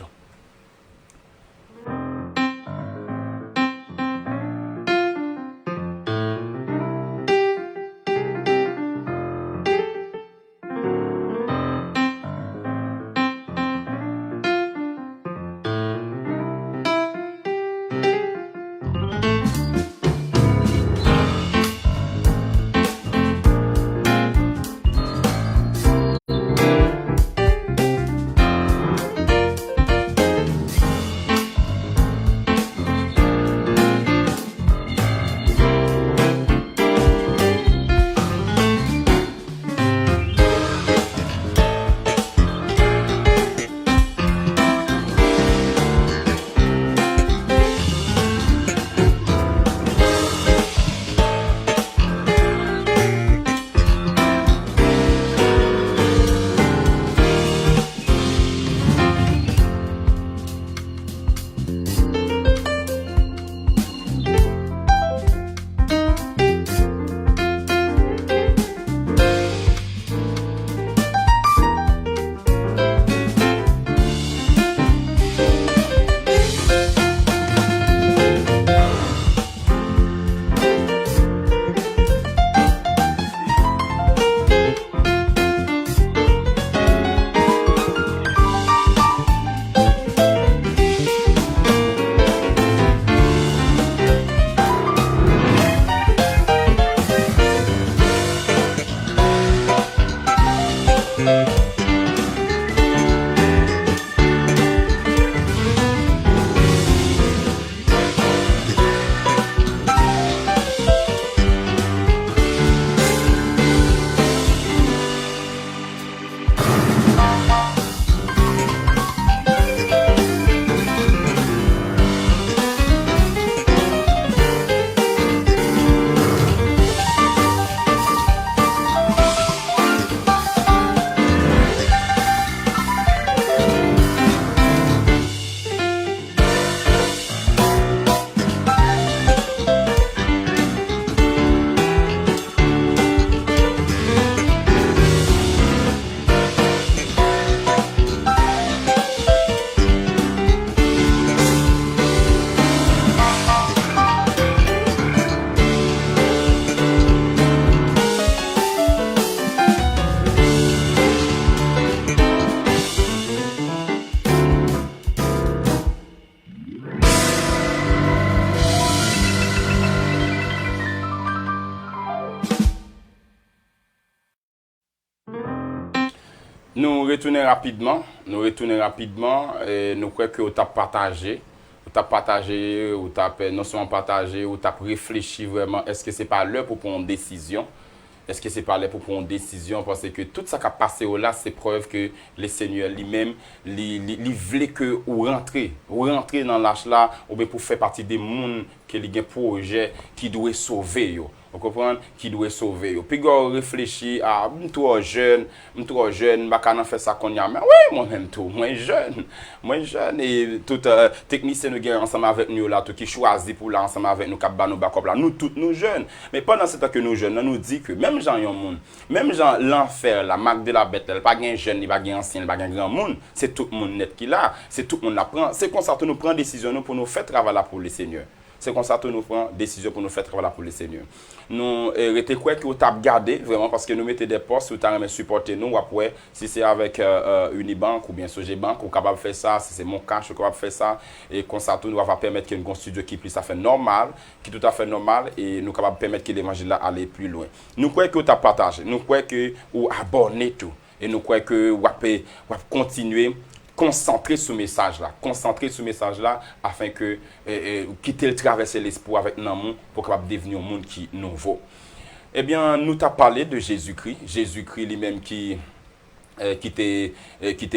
Nous retournons rapidement, et nous croyons que vous avez partagé, vous avez non seulement partagé, vous avez réfléchi vraiment, est-ce que ce n'est pas l'heure pour prendre une décision? Est-ce que ce n'est pas l'heure pour prendre une décision? Parce que tout ça qui a passé là, c'est preuve que le Seigneur lui-même, il voulait que vous rentrez dans l'âge là, ou bien pour faire partie des mondes qui ont un projet qui doit sauver. Vous comprenez? Qui doit sauver. Puis vous réfléchissez à toi jeune, je ne vais pas faire ça qu'on y a. Mais oui, moi-même tout, moi jeune. Et tout technicien nous gagne ensemble avec nous là, tout qui choisit pour là ensemble avec nous, qui nous backup là. Nous tous nous jeunes. Mais pendant ce temps que nous jeunes, nous dit que même gens yon monde, même gens l'enfer, la marque de la bête, il pas gain jeune, il pas gain ancien, il pas gain grand monde. C'est tout le monde net qui là, c'est tout le monde l'apprend. C'est comme ça que nous prenons décision pour nous faire travailler là pour le Seigneur. c'est comme ça que nous prenons décision pour nous faire travailler pour le Seigneur. Nous étions quoi que vous avez gardé vraiment parce que nous mettons des postes où vous avez supporté nous après si c'est avec Unibank ou bien Sogebank ou capable de faire ça si c'est mon cas je suis capable de faire ça et comme ça tout nous va permettre qu'il y ait un studio qui puisse faire normal qui tout à fait normal et nous capable de permettre que l'évangile là aller plus loin. Nous croyons que vous avez partagé, nous croyons que vous abonnez tout et nous croyons que vous avez continuer concentrer sur message là afin que quitter le traverser l'espoir avec nous pour capable devenir un monde qui nouveau. Eh bien nous t'a parlé de Jésus-Christ lui-même qui était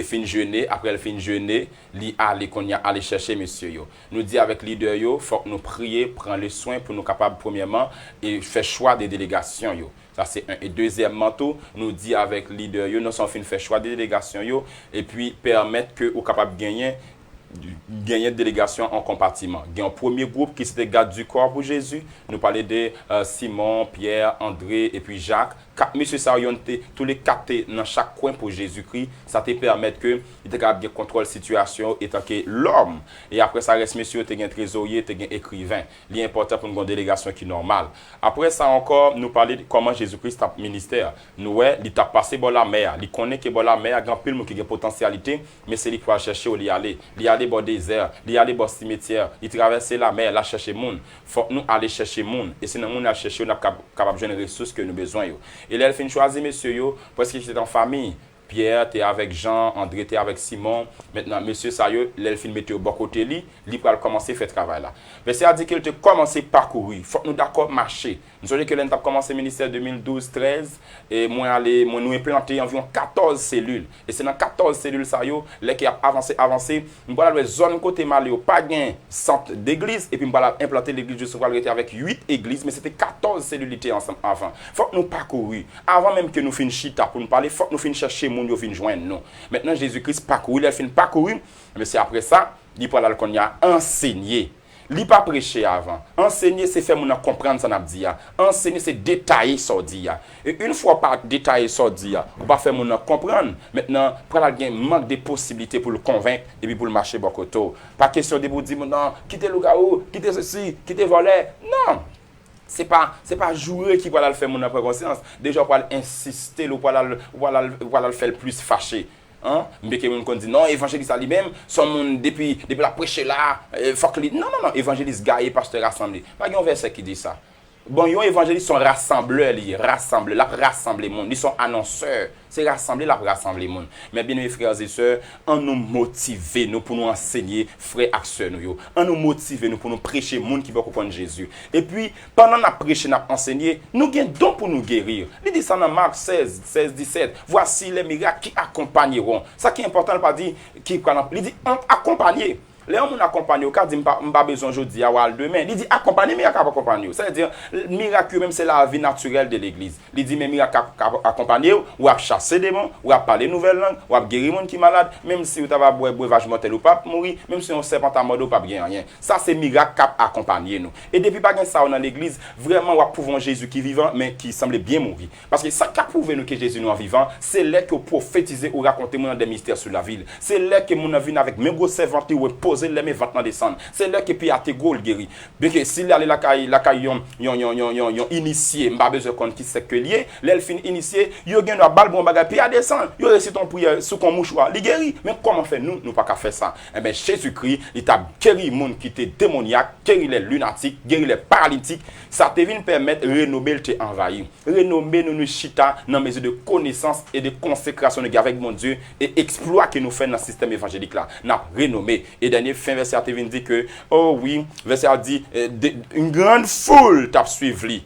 fin jeûner après le fin jeûner li aller qu'on y a aller chercher monsieur yo nous dit avec leader yo faut que nous prier prendre le soin pour nous capable premièrement et faire choix des délégations yo ça c'est un et deuxièmement tout nous dit avec leader yo nous sommes fin faire choix des délégations yo et puis permettre que au capable gagner délégation en compartiment. Il y a un premier groupe qui c'était garde du corps pour Jésus. Nous parlait de Simon, Pierre, André et puis Jacques. Quatre messieurs ça tous les quatre dans chaque coin pour Jésus-Christ. Ça te permet que il était capable de contrôler la situation étant que l'homme. Et après ça reste messieurs, tu un trésorier, tu un écrivain. L'important pour une délégation qui est normale. Après ça encore, nous parler de comment Jésus-Christ a ministère. Nous il t'a passé par la mer. Il connaît que la mer grand pile qui a potentialité, mais c'est lui qui va chercher où il aller. Il aller au désert, il aller au cimetière, il traverser la mer, là chercher monde. Faut nous aller chercher monde et c'est dans monde à chercher on a capable de ressources que nous besoin yo. Et là elle fin choisir monsieur yo parce que c'est en famille. Pierre t'es avec Jean, André t'es avec Simon. Maintenant monsieur ça yo, elle fin mettre au bon côté lui pour commencer faire travail là. Mais c'est à dire qu'il te commencer parcourir. Faut nous d'accord marcher. Nous savons que l'on a commencé le ministère 2012-13 et moi nous implanté environ 14 cellules et c'est dans 14 cellules ça yo les qui a avancé nous voilà les zones côté Malio pas gain centre d'église et puis nous voilà implanter l'église juste avec 8 églises mais c'était 14 cellules ensemble avant. Faut que nous parcourir avant même que nous fin chita pour nous parler faut que nous fin chercher moun yo vinn joindre nous. Maintenant Jésus-Christ parcourir, il fin parcourir mais c'est après ça, il pour qu'on y a enseigné. Li pas prêcher avant. Enseigner c'est faire moun comprendre ça n'a dit. Enseigner c'est détailler ça dit. Et une fois par détailler ça dit, on pas faire moun comprendre. Maintenant, pour la gain manque de possibilités pour le convaincre et puis pour le marcher bokoto. Pas question de vous dire non, quittez le gaou, quittez ceci, quittez voler. Non. C'est pas jouer qui va le faire mon après conscience. Déjà pour insister ou pour le faire plus fâché. Hein? Mais que on dit non, évangéliste à lui-même, son monde depuis la prêcher là, faut que non, évangéliste gaillé pasteur rassemblé. Pas un verset qui dit ça. Bon, les évangélistes sont rassembleurs, ils rassemblent, la rassembler monde, ils sont annonceurs, c'est rassembler, la rassembler monde. Mais bien mes frères et sœurs, on nous motive nous pour nous enseigner frères et sœurs nous, on nous motive nous pour nous prêcher monde qui va comprendre Jésus. Et puis pendant la prêcher, n'a enseigné, nous gain don pour nous guérir. Il dit ça dans Marc 16-17. Voici les miracles qui accompagneront. Ça qui est important pas dire qui il dit accompagner. Les hommes accompagnent au cas dit pas besoin aujourd'hui à ou demain. Il dit accompagner mais accompagner. Ça veut dire miracle même c'est la vie naturelle de l'église. Il dit mais miracle accompagner ou à chasser démons ou à parler nouvelle langue ou à guérir monde qui malade même si vous avez boire breuvage mortel ou pas mourir même si on serpent à mort ou pas bien rien. Ça c'est miracle cap accompagner nous. Et depuis pas ça dans l'église vraiment on pouvons Jésus qui vivant mais qui semblait bien mourir. Parce que ça qu'a prouvé nous que Jésus nous en vivant, c'est là que prophétiser ou raconter mon des mystères sur la ville. C'est là que mon vient avec même gros servante ou poser les ventes dans descendre. C'est là que puis à tes goal guéri. Bien que s'il aller la caille yon initié, m'pa besoin qu'on qui c'est que lié, l'elle fin initié, yo gen doit bal bon bagage puis à descendre. Yo récite ton prière sous ton mouchoir, li guéri. Mais comment faire nous pas qu'à faire ça. Eh ben Jésus-Christ, il t'a guéri monde qui était démoniaque, guéri les lunatiques, guéri les paralytiques, ça te vient permettre renommer te envahir. Renommer nous chita dans mesure de connaissance et de consécration avec mon Dieu et exploit que nous faisons dans le système évangélique là. N'a renommé et dernier fin verset te vient dire que oh oui, verset a dit une grande foule t'a suivi lui.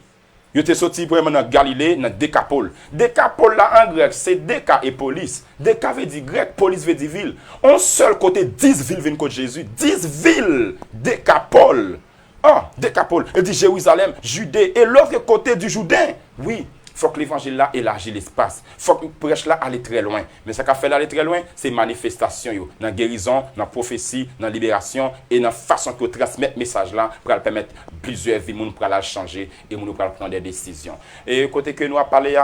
Yo te sorti pour dans Galilée dans Décapole. Décapole là en grec c'est Déca et police. Déca veut dire grec, police veut dire ville. Un seul côté 10 villes viennent côté Jésus, 10 villes Décapole. Ah, Décapole, il dit Jérusalem, Judée et l'autre côté du Jourdain. Oui, faut que l'évangile là élargisse l'espace. Faut que le prêche là aille très loin. Mais ça qu'a fait aller très loin, c'est manifestation yo, dans guérison, dans prophétie, dans libération et dans façon que transmettre message là pour permettre plusieurs vies monde pour la changer et monde pour prendre des décisions. Et côté que nous a parlé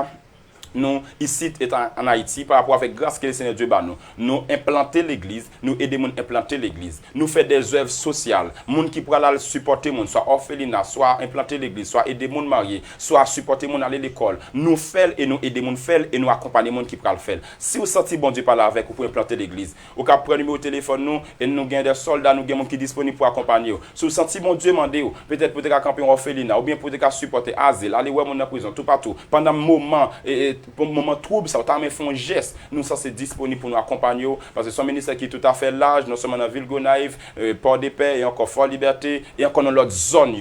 nous, ici en Haïti, par rapport avec grâce que le Seigneur Dieu bat nous implanter l'église, nous aider à implanter l'église, nous faire des œuvres sociales, gens qui pourra la supporter, soit orphelinat, soit implanter l'église, soit aider les mariés, soit supporter les aller à l'école, nous faire et nous aider les faire et nous accompagner les gens qui pourra le faire. Si vous sentez bon Dieu parler avec vous pour implanter l'église, vous pouvez prendre le numéro de téléphone nous et nous avons des soldats, nous avons des gens qui sont disponibles pour accompagner vous. Si vous sentez bon Dieu demander peut-être pour camper en orphelinat ou bien pour supporter asile, aller voir mon prison tout partout pendant un moment pour un moment trouble, ça va faire un geste. Nous, ça c'est disponible pour nous accompagner parce que son ministère qui est tout à fait large, non seulement dans Ville Gonaïve, Port-de-Paix et encore Fort Liberté et encore dans l'autre zone.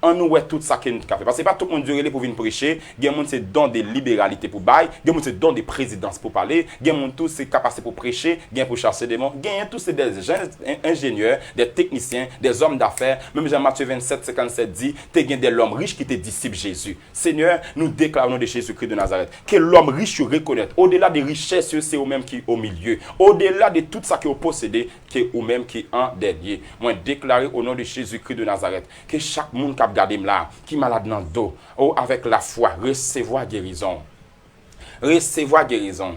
On nous voit tout ça qui nous fait. Parce que c'est pas tout le monde qui pour venir prêcher. Il y a des gens qui don de libéralité pour bailler. Il y a des gens qui don de présidence pour parler. Il y a des gens qui capacité pour prêcher. Il y a pour chasser des démons. Il y a tous des ingénieurs, des techniciens, des hommes d'affaires. Même Jean-Matthieu 27, 57 dit, tu as des l'homme riche qui te disciple Jésus. Seigneur, nous déclarons de Jésus-Christ de Nazareth que l'homme riche reconnaît. Au-delà des richesses, c'est eux-mêmes qui au milieu. Au-delà de tout ça qui est possédé, c'est eux-mêmes qui en dernier. Moi, déclarer au nom de Jésus-Christ de Nazareth que chaque monde qui regardez là, qui malade dans le dos, avec la foi, recevoir guérison. Recevoir guérison.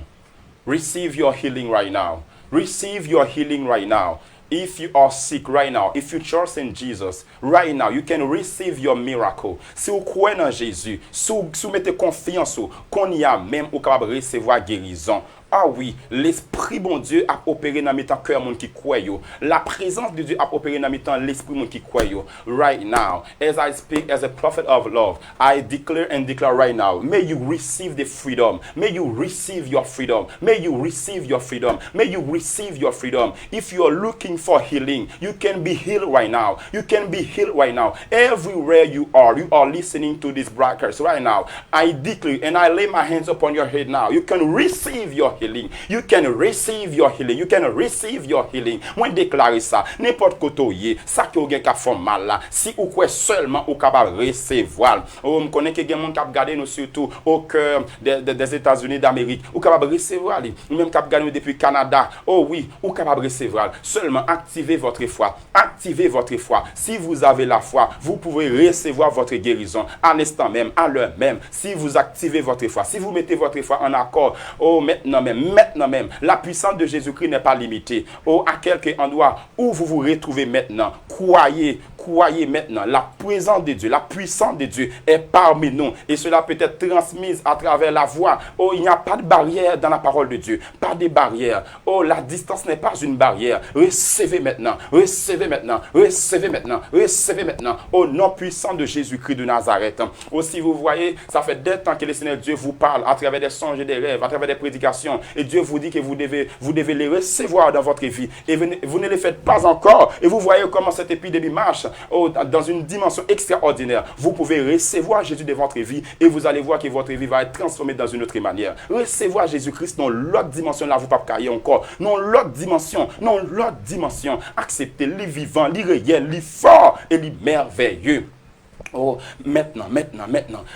Receive your healing right now. Receive your healing right now. If you are sick right now, if you trust in Jesus right now, you can receive your miracle. Si vous croyez en Jésus, si vous mettez confiance qu'on y a même, vous capable de recevoir guérison. Ah oui, l'esprit bon Dieu a opéré dans mes temps cœur monde qui croit yo. La présence de Dieu a opéré dans mes temps l'esprit monde qui croit yo. Right now, as I speak as a prophet of love, I declare and declare right now, may you receive the freedom. May you receive your freedom. May you receive your freedom. May you receive your freedom. If you are looking for healing, you can be healed right now. You can be healed right now. Everywhere you are listening to this broadcast right now. I declare and I lay my hands upon your head now. You can receive your healing. You can receive your healing. You can receive your healing. Moi déclarer ça, n'importe côté ça qui ou gen ka font mal là, si ou quoi seulement ou capable recevoir. On connaît que gen monde qui garder nous surtout au cœur des États-Unis d'Amérique, ou capable recevoir lui. Même qui garder depuis Canada. Oh oui, ou capable recevoir. Seulement activez votre foi. Activez votre foi. Si vous avez la foi, vous pouvez recevoir votre guérison à l'instant même, à l'heure même. Si vous activez votre foi, si vous mettez votre foi en accord, maintenant même, la puissance de Jésus-Christ n'est pas limitée. À quelques endroits où vous vous retrouvez maintenant, croyez maintenant, la présence de Dieu, la puissance de Dieu est parmi nous. Et cela peut être transmise à travers la voix. Il n'y a pas de barrière dans la parole de Dieu. Pas de barrière. La distance n'est pas une barrière. Recevez maintenant. Recevez maintenant. Recevez maintenant. Recevez maintenant. Au nom puissant de Jésus-Christ de Nazareth. Aussi, vous voyez, ça fait des temps que le Seigneur Dieu vous parle à travers des songes et des rêves, à travers des prédications. Et Dieu vous dit que vous devez les recevoir dans votre vie. Et vous ne les faites pas encore. Et vous voyez comment cette épidémie marche. Dans une dimension extraordinaire. Vous pouvez recevoir Jésus de votre vie et vous allez voir que votre vie va être transformée dans une autre manière. Recevoir Jésus-Christ dans l'autre dimension là, vous ne pouvez pas cailler encore. Dans l'autre dimension, acceptez les vivants, les réels, les forts et les merveilleux. Maintenant.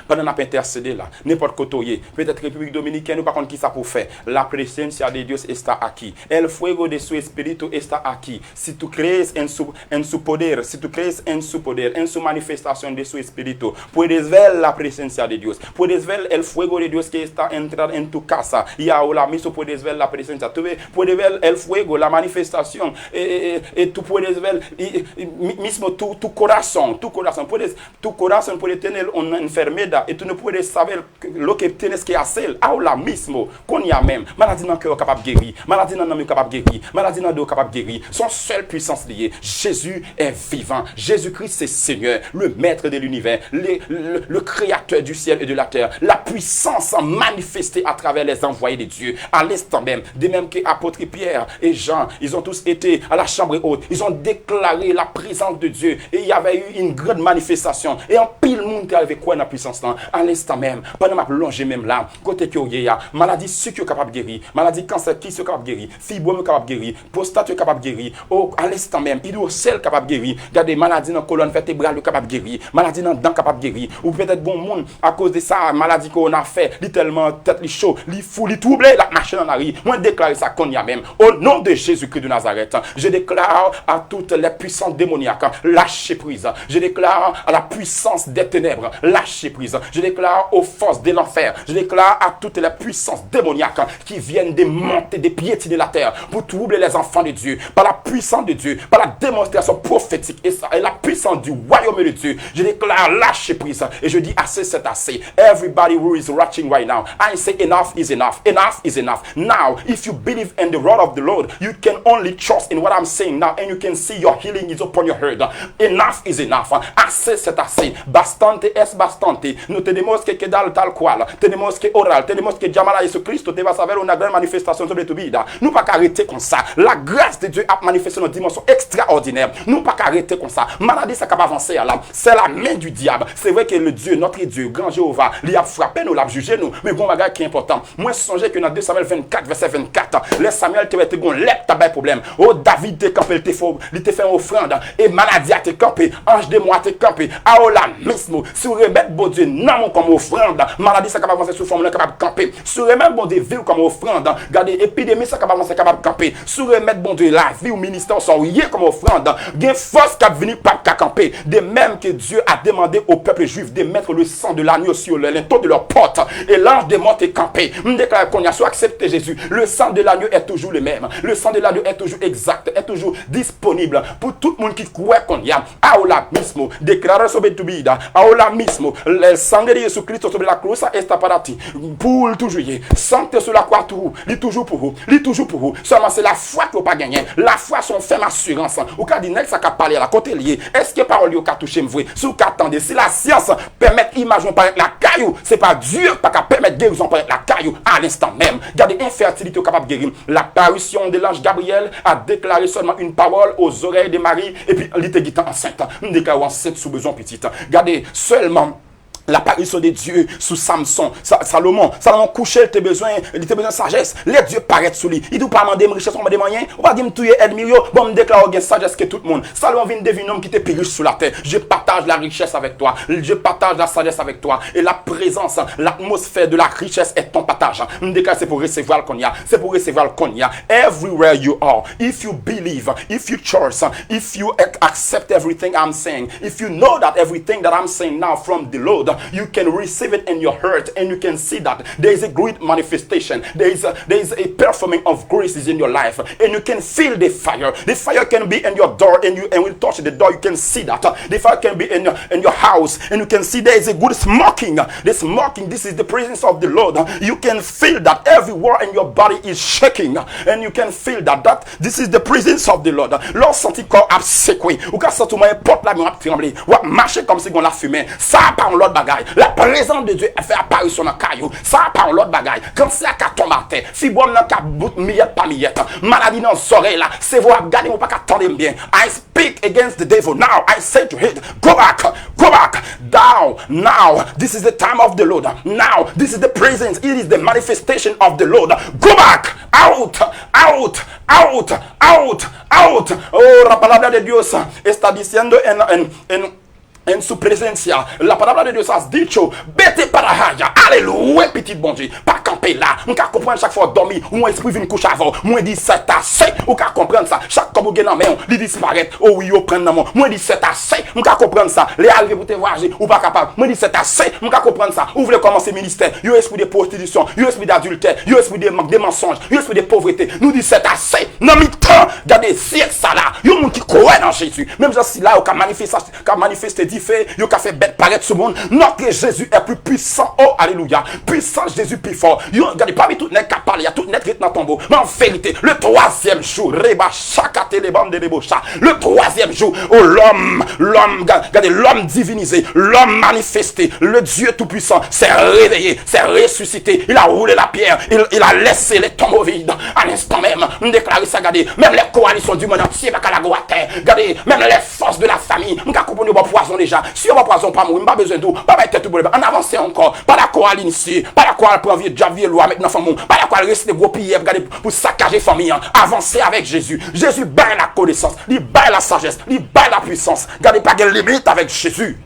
Pendant qu'on a intercédé là, n'importe côté, peut-être République Dominicaine ou par contre qui ça pour faire. La presencia de Dios está aquí. El fuego de su espíritu está aquí. Si tú crees en su poder, en su manifestación de su espíritu, puedes ver la presencia de Dios. Puedes ver el fuego de Dios que está entrando en tu casa. Y ahora mismo puedes ver la presencia. Tú puedes ver el fuego, la manifestación. Tú puedes ver mismo tu corazón. Tu corazón puede tener una enfermedad y tú no puedes saber lo que tienes que hacer ahora mismo. Qu'on y a même. Maladie dans le cœur capable de guérir. Maladie dans le nom capable de guérir. Maladie dans le dos capable de guérir. Son seule puissance liée. Jésus est vivant. Jésus-Christ c'est Seigneur, le maître de l'univers, le créateur du ciel et de la terre. La puissance manifestée à travers les envoyés de Dieu. À l'instant même, de même que apôtres Pierre et Jean, ils ont tous été à la chambre haute. Ils ont déclaré la présence de Dieu. Et il y avait eu une grande manifestation. Et en pile monde qui avait quoi dans la puissance là, à l'instant même, pendant ma plongée même là, côté qui y a maladie sucre capable de guérir, maladie cancer qui est capable de guérir, fibrome capable de guérir, prostate capable de guérir, à l'instant même, hydrocèle capable de guérir, regardez maladie dans colonne vertébrale capable de guérir, maladie dans dent capable de guérir, ou peut-être bon monde à cause de ça maladie qu'on a fait, littéralement tête li chaud, li fou, li troublé, la machine en arrière. Moi déclare ça qu'on y a même au nom de Jésus-Christ de Nazareth. Je déclare à toutes les puissances démoniaques lâchez prise. Je déclare à la puissance puissance des ténèbres, lâchez prise. Je déclare aux forces de l'enfer, je déclare à toutes les puissances démoniaques qui viennent démonter, de piétiner la terre pour troubler les enfants de Dieu, par la puissance de Dieu, par la démonstration prophétique et la puissance du royaume de Dieu. Je déclare lâcher prise et je dis assez, c'est assez. Everybody who is watching right now, I say enough is enough. Enough is enough. Now, if you believe in the word of the Lord, you can only trust in what I'm saying now and you can see your healing is upon your head. Enough is enough. Assez, c'est assez. Bastante es bastante. Nous tenemos que quedar tal cual. Tenemos que orar. Tenemos que llamar a Jesucristo. Te vas a ver una gran manifestation sobre tu vida. Nous pas arrêter comme ça. La grâce de Dieu a manifesté une dimension extraordinaire. Nous pas arrêter comme ça. Maladie, ça va avancer là. C'est la main du diable. C'est vrai que le Dieu, notre Dieu, grand Jéhovah, il a frappé nous, il a jugé nous. Mais bon bagage qui est important. Moi, songez que dans 2 Samuel 24, verset 24, les Samuel te fait gon lèp tabay problème. Oh, David te campé, il te fait une offrande. Et maladie a te campé. Ange de moi te campé. Aola mismo. Si vous remettez bon Dieu, non comme offrande. Maladie, ça va avancer sous forme, capable de camper. Si vous remettez bon Dieu, vie comme offrande. Regardez, épidémie, ça va avancer capable de camper. Si vous remettez bon Dieu, la vie ou ministère, sont liés comme offrande. Il y a une force qui a venu pas camper. De même que Dieu a demandé au peuple juif de mettre le sang de l'agneau sur le linteau de leur porte. Et l'ange de mort est campé. Je déclare qu'on a soit accepté Jésus. Le sang de l'agneau est toujours le même. Le sang de l'agneau est toujours exact, est toujours disponible pour tout le monde qui croit qu'on y a. Ahora mismo, declarar sobre tu vida. Ahora mismo, le sangre de Jesucristo sobre la cruz está para ti. Pour toujours. Santé sur la croix, tout. Lit toujours pour vous. Lit toujours pour vous. Seulement c'est la foi qui n'a pas gagné. La foi, son fait assurance. Ou quand dit ça qu'a parlé à la côté lié. Est-ce que parole qui a touché me vrai? Si vous attendez, si la science permet imaginer par la caillou, c'est pas Dieu pas qu'à permettre guérison par la caillou à l'instant même. Regardez, infertilité capable de guérir. L'apparition de l'ange Gabriel a déclaré seulement une parole aux oreilles de Marie et puis il était enceinte. Il déclare enceinte sous besoin petite. Regardez, seulement l'apparition de Dieu sous Samson, Salomon couchait, il était besoin de sagesse. Les dieux paraissent sous lui. Il ne pas demander richesse, on va demander moyens. On va dire que tu es ennemi. Bon, me déclare que sagesse que tout le monde. Salomon vient deviner un homme qui était plus riche sur la terre. Je partage la richesse avec toi. Je partage la sagesse avec toi. Et la présence, l'atmosphère de la richesse est ton partage. Me déclare c'est pour recevoir le qu'on y a. C'est pour recevoir le qu'on y a. Everywhere you are, if you believe, if you trust, if you accept everything I'm saying, if you know that everything that I'm saying now from the Lord, you can receive it in your heart and you can see that there is a great manifestation. There is a performing of graces in your life and you can feel the fire. The fire can be in your door and when you touch the door you can see that. The fire can be in your house and you can see there is a good smoking. The smoking, this is the presence of the Lord. You can feel that everywhere in your body is shaking and you can feel that this is the presence of the Lord. Lors senti corps a secoué ou quand senti moi porte la main trembler ou marcher comme si on la fumée. Ça pas l'autre bagaille. La présence de Dieu a fait apparition dans caillou. Ça pas l'autre bagaille. Quand c'est à tomber à terre, fibrome dans ka bout miette par miette. Maladie dans oreilles là, c'est vous regarder ou pas qu'attendre bien. I speak against the devil. Now I say to it, go back down. Now this is the time of the Lord. Now this is the presence. It is the manifestation of the Lord. Go back out. Oh, la palabra de Dios está diciendo en su presencia. La palabra de Dieu, ça se dit, bête para haya. Alléluia, petit bon Dieu. Pas camper là. On peut comprendre chaque fois dormir. Ou mon esprit vient coucher avant. Moi, dit c'est assez. On peut comprendre ça. Chaque comme vous gagnez dans main, il disparaît. Oh oui, on prend dans moi. Moi, dit c'est assez. On peut comprendre ça. Les arrivés pour te voyager. Ou pas capable. Moi, dit c'est assez. On peut comprendre ça. Vous voulez commencer ministère. Yo esprit de prostitution. Yo esprit d'adultère. Yo esprit de mensonges. Yo esprit de pauvreté. Nous dit c'est assez. Non, mais temps. Regardez, siècle ça là. Yo, mon qui croit dans Jésus. Même si là, on peut manifester fait, il a fait bête paraître ce monde. Notre Jésus est plus puissant. Oh, alléluia. Puissant Jésus plus fort. Regardez, parmi tout net qui a parlé, il y a tout net qui est dans ton tombeau. Mais en vérité, le troisième jour, le troisième jour, oh, regardez, l'homme divinisé, l'homme manifesté, le Dieu tout-puissant s'est réveillé, s'est ressuscité. Il a roulé la pierre, il a laissé les tombeaux vides. À l'instant même, on déclare ça, regardez, même les coalitions du monde entier, regardez, même les forces de la famille, on a compris le poison déjà. Si on va poison pas mourir, pas besoin d'eau, pas mettre tout en avance encore, pas d'accord à l'initier, pas d'accord à prendre vie loi maintenant famille, pas d'accord à rester gros piller pour saccager famille, avancer avec Jésus. Jésus bat la connaissance, il bat la sagesse, il bat la puissance. Gardez pas de limite avec Jésus.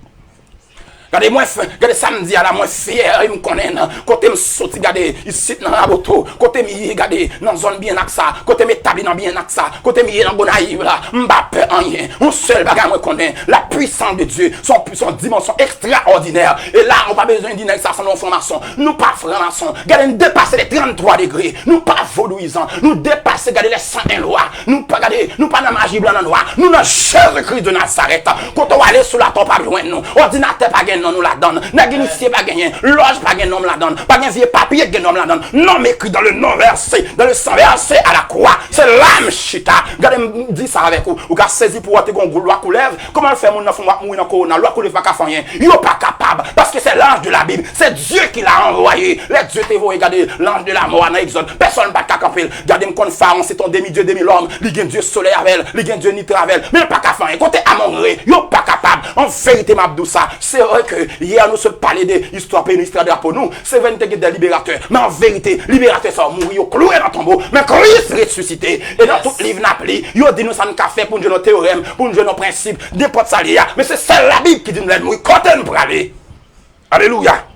Regardez, moi, regardez, samedi, à la moi, fier, il me connaît, côté me sauter, regardez, ici, dans la moto, côté me, regardez, dans zone bien ça, côté m'établi dans bien ça, côté me, dans Gonaïve, là, m'bappe rien, un seul bagage, moi, connaît, la puissance de Dieu, son dimension extraordinaire. Et là, on n'a pas besoin d'une exercice de franc-maçon. Nous pas franc-maçon. Regardez, nous dépasser les 33 degrés. Nous pas vaudouisants. Nous dépasser, regardez, les 101 lois. Nous pas, regardez, nous pas dans la magie blanc noir. Nous dans Jésus-Christ de Nazareth. Quand on va aller sous la tombe, pas loin de nous. Ordinateur pas gagné, non, nous la donne. Négligé pas gagné. Loge pas gagné, non, nous la donne. Pas gagné, vieux papier, gagné, non, nous la donne. Non, écrit dans le nom versé, dans le sang versé à la croix. C'est l'âme chita. Regardez, me dit ça avec vous. Vous avez saisi pour te gon loi coulève. Comment le fait mon enfant mourir dans corona? Loi coulève pas faire rien. Yo pas capable parce que c'est l'ange de la Bible. C'est Dieu qui l'a envoyé. Les dieux te voient regarder l'ange de la mort dans Exode. Personne pas capable. Regardez me comme Pharaon, c'est ton demi-dieu, demi-l'homme. Il gagne Dieu soleil avec, il gagne Dieu nuit avec. Mais pas capable faire rien. Côté Amonré, yo pas capable. En vérité m'abdou ça. C'est vrai que hier nous se parler de histoire pénale, histoire de pour nous. C'est vrai que des libérateurs. Mais en vérité, libérateur ça mourir cloué dans tombeau. Mais Christ ressuscité. Et dans tout livre n'appli, yo dit nous ça nous fait pour nous nos théorèmes, pour nous nos principes, n'importe ça lié. Mais c'est celle la Bible qui dit nous mourir quand elle nous aller. Alléluia.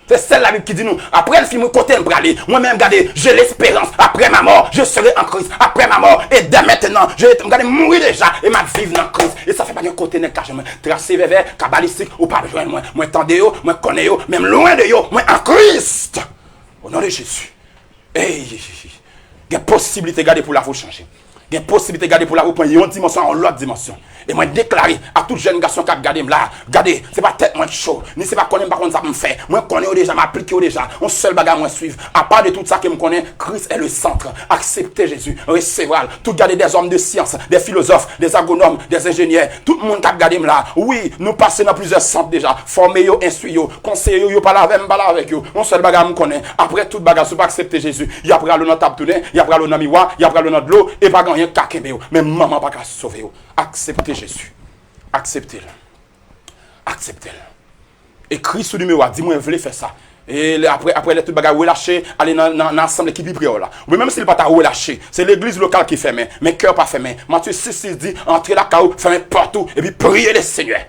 C'est celle la Bible qui dit nous, après le film, côté nous aller. Moi-même, regardez, j'ai l'espérance. Après ma mort, je serai en Christ. Après ma mort, et dès maintenant, je vais regarder mourir déjà et ma vivre dans Christ. Et ça fait pas un côté n'est caché. Tracé vers, cabalistique, ou pas besoin de moi. Moi, tendez yo, moi, connais yo, même loin de yo, moi, en Christ. Au nom de Jésus. Hey, il y a possibilité de garder pour la vous changer. Il y a possibilité de garder pour la vous prendre une dimension en l'autre dimension. Et moi, déclaré à toute jeune garçon qui a regardé là, regardez, c'est pas tête moins chaud, ni c'est pas connaître par contre ça me fait. Moi, connais déjà, m'applique déjà, on seul bagage moi suivre. À part de tout ça que me connaît, Christ est le centre. Acceptez Jésus, recevoir. Tout garder des hommes de science, des philosophes, des agronomes, des ingénieurs, tout le monde qui a regardé là. Oui, nous passons dans plusieurs centres déjà. Formez yo, instruis yo, conseillez yo, pas avec yo. On seul bagage me connaît. Après tout bagage, si pas accepter Jésus, il y a pris le nom table tourner, il y a pris le nom miroir, il y a pris le nom de l'eau et pas rien kakembe yo. Mais maman pas qu'à sauver yo. Acceptez Jésus. Acceptez-le. Acceptez-le. Et Christ numéro 1, dis-moi, vous voulez faire ça. Et après les tout bagages relâchés, aller dans l'ensemble qui vibre là. Ou même s'il n'est pas relâché, c'est l'église locale qui ferme, mais cœur pas fermé. Matthieu 6 dit, entrez la chaos, fermez partout, et puis priez le Seigneur.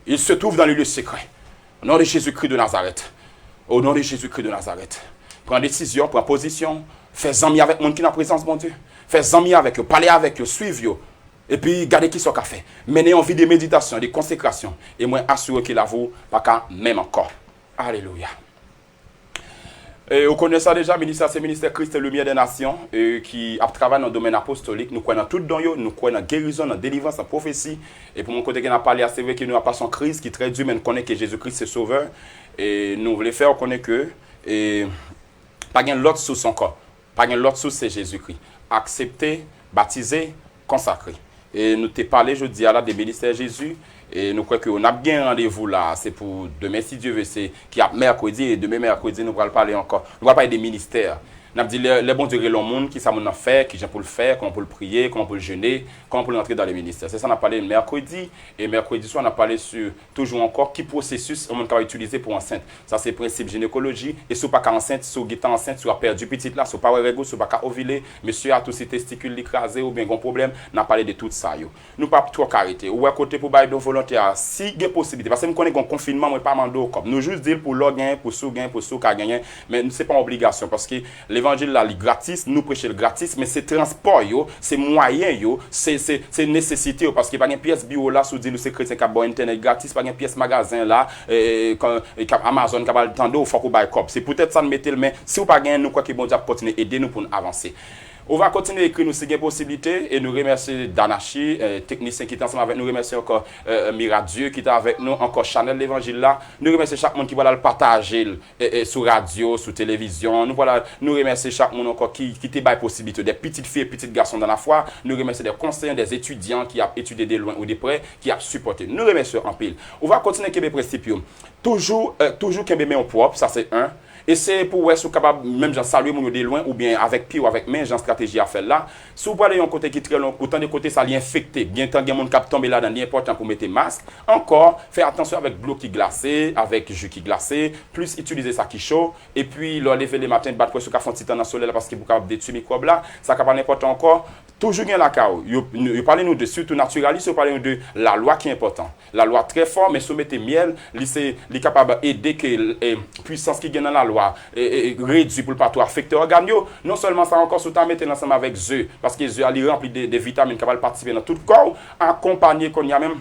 Il se trouve dans le lieu secret. Au nom de Jésus-Christ de Nazareth. Au nom de Jésus-Christ de Nazareth. Prends décision, prends position, fais amis avec monde qui n'a présence, mon Dieu. Fais amis avec eux, parlez avec eux, suivez eux. Et puis, gardez qui sont fait. Menez en vie de méditation, de consécration. Et moi, assurez qu'il a vous, pas qu'à même encore. Alléluia. Et vous connaissez ça déjà, ministère, c'est le ministère Christ et Lumière des Nations, qui a travaillé dans le domaine apostolique. Nous croyons tout dans eux, nous croyons dans la guérison, dans la délivrance, dans la prophétie. Et pour mon côté, qui a parlé, c'est vrai que nous n'avons pas son Christ, qui est très dur, mais nous connaissons que Jésus-Christ est sauveur. Et nous voulons faire, on connaît que, et pas de l'autre sous son corps. Pas de l'autre sous, c'est Jésus-Christ. Accepter, baptiser, consacrer. Et nous t'ai parlé, je dis à la des ministères Jésus. Et nous croyons qu'on a bien rendez-vous là. C'est pour demain, si Dieu veut, c'est qui a mercredi. Et demain, mercredi, nous allons parler encore. Nous allons parler des ministères. Nous avons dit les bons dieux le monde, qui ça m'a fait, qui j'ai pour le faire, comment pour le prier, comment pour le jeûner, comment pour entrer dans les ministères. C'est ça qu'on a parlé mercredi. Et mercredi soir, on a parlé sur toujours encore qui processus on va utiliser pour enceinte. Ça, c'est le principe gynécologie. Et si vous n'êtes pas enceinte, si vous êtes enceinte, si vous avez perdu petit là, si vous n'avez pas régo, si vous n'avez pas ovuler, monsieur a tous ses testicules écrasés ou bien un problème, on a parlé de tout ça. Yo. Nous pas trop arrêter. Ou à côté pour bailler de volontaire, si il y a possibilité. Parce que nous connaissons un confinement, moi pas mando comme. Nous juste dire pour l'or gain, pour sous gain, pour sous qu'a gagner, mais ce n'est pas une obligation parce que l'évangile là, il est gratis, nous prêcher le gratis, mais c'est transport yo, c'est moyen yo, c'est nécessité yo, parce qu'il n'y a pas une pièce bio là, sous dit nous c'est chrétien qui a bon internet gratis, pas une pièce magasin là, Amazon qui a pas le temps d'eau, il faut qu'on baille cop. C'est peut-être ça de mettre le mais si vous pas gagner nous quoi que bon Dieu continuer aider nous pour nous avancer. On va continuer à écrire nous si il y a possibilité et nous remercier Danachi, technicien qui est ensemble avec nous, remercier encore Miradieu qui est avec nous, encore Chanel l'Évangile là. Nous remercier chaque monde qui va le partager sur radio, sur télévision. Nous remercier chaque monde encore qui te baille possibilité, des petites filles et petits garçons dans la foi. Nous remercier des conseillers, des étudiants qui ont étudié de loin ou de près, qui ont supporté. Nous remercions en pile. On va continuer avec les principes. Toujours qu'un bébé en propre, ça c'est un. Et c'est pour être capable, même j'en saluer mon de loin, ou bien avec pied ou avec main, j'ai une stratégie à faire là. Si vous parlez d'un côté qui est très long, autant de côté ça l'est infecté. Bien tant qu'il y a des gens qui tombent là, dans l'important pour mettre masque. Encore, faire attention avec de l'eau qui est glacée, avec jus qui est glacé, plus utiliser ça qui chaud. Et puis, lever les matins, battre sur le café dans le soleil parce que vous pouvez détruire les microbes là. Ça capable n'importe encore. toujours gain la cao. Yo parlez nous de surtout naturaliste, yo parlez nous de la loi qui est important. La loi très fort mais soumettez miel, li capable aider que puissance qui gagne dans la loi réduit pour pas tout affecter organe yo. Non seulement ça encore sous ta mettre ensemble avec œufs parce que œufs ali rempli de vitamines capable participer dans tout le corps, accompagné qu'on y a même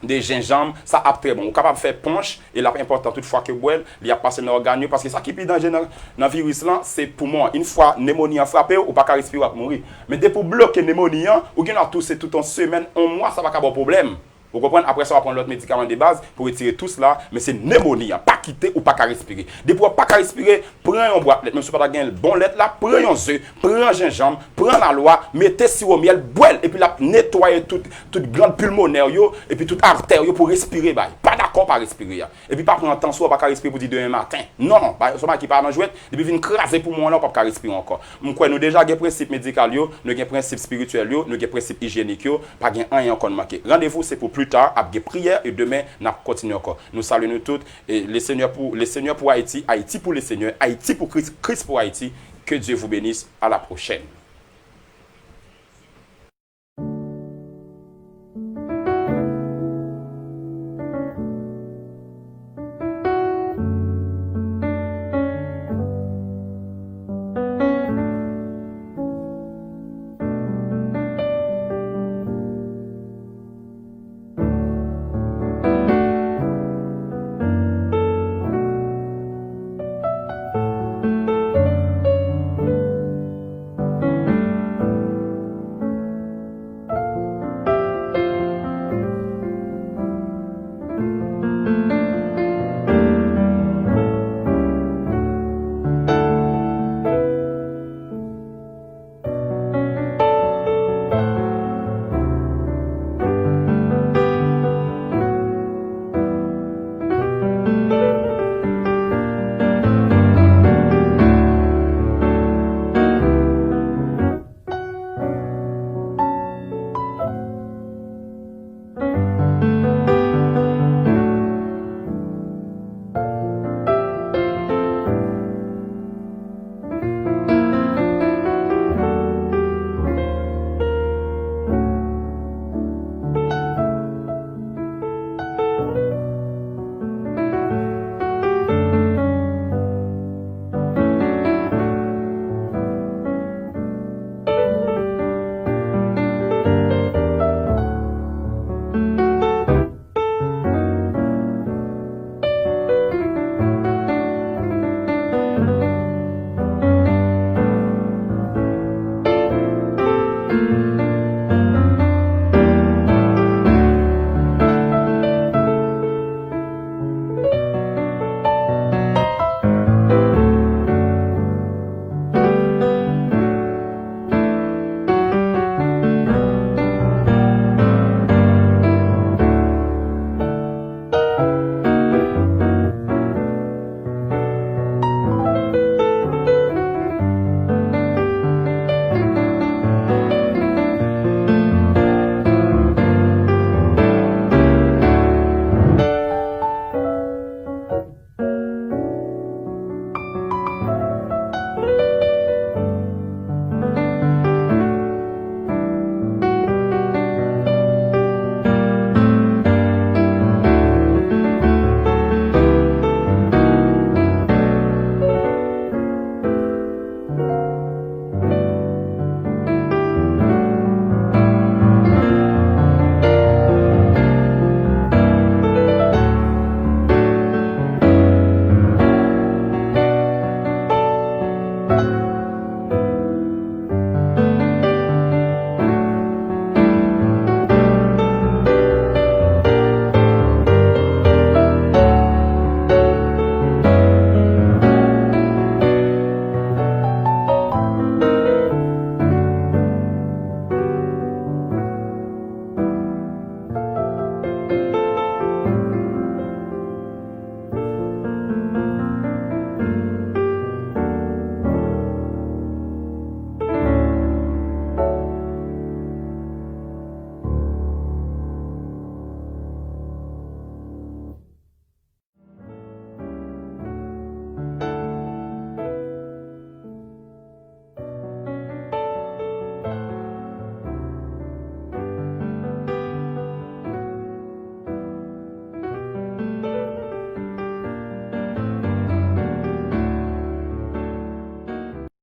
des gingembre, ça a très bon. On est capable de faire punch et là important toutefois que boire, il y a passé dans l'organe parce que ça qui est plus danger dans le virus là, c'est pour moi. Une fois pneumonie a frappé ou pas qu'à respirer ou mourir. Mais dès pour bloquer pneumonie, ou bien tout c'est tout en semaine, en mois ça va pas avoir problème. Vous comprenez? Après ça, on va prendre l'autre médicament de base pour retirer tout cela. Mais c'est pneumonie. Pas quitter ou pas qu'à respirer. Depuis pas qu'à respirer, prenez un boîte, même si vous n'avez pas de bon lettre là, prenez un œuf, prenez un gingembre, prenez la loi, mettez sur au miel, boile, et puis là, nettoyez toute glande pulmonaire, et puis toute artère pour respirer. Bah. Pas d'accord pour respirer. Et puis pas prendre attention, pas qu'à respirer pour dire demain matin. Non, non, ce qui part dans jouet, et puis vient craser pour moi là, pas qu'à respirer encore. Nous déjà des principes médicaux, nous avons des principes spirituels, nous avons des principes hygiéniques, pas rien encore manqué. Rendez-vous, c'est pour plus tard, après prière et demain, nous continuons encore. Nous saluons nous toutes et les seigneurs pour Haïti, Haïti pour les seigneurs, Haïti pour Christ, Christ pour Haïti. Que Dieu vous bénisse. À la prochaine.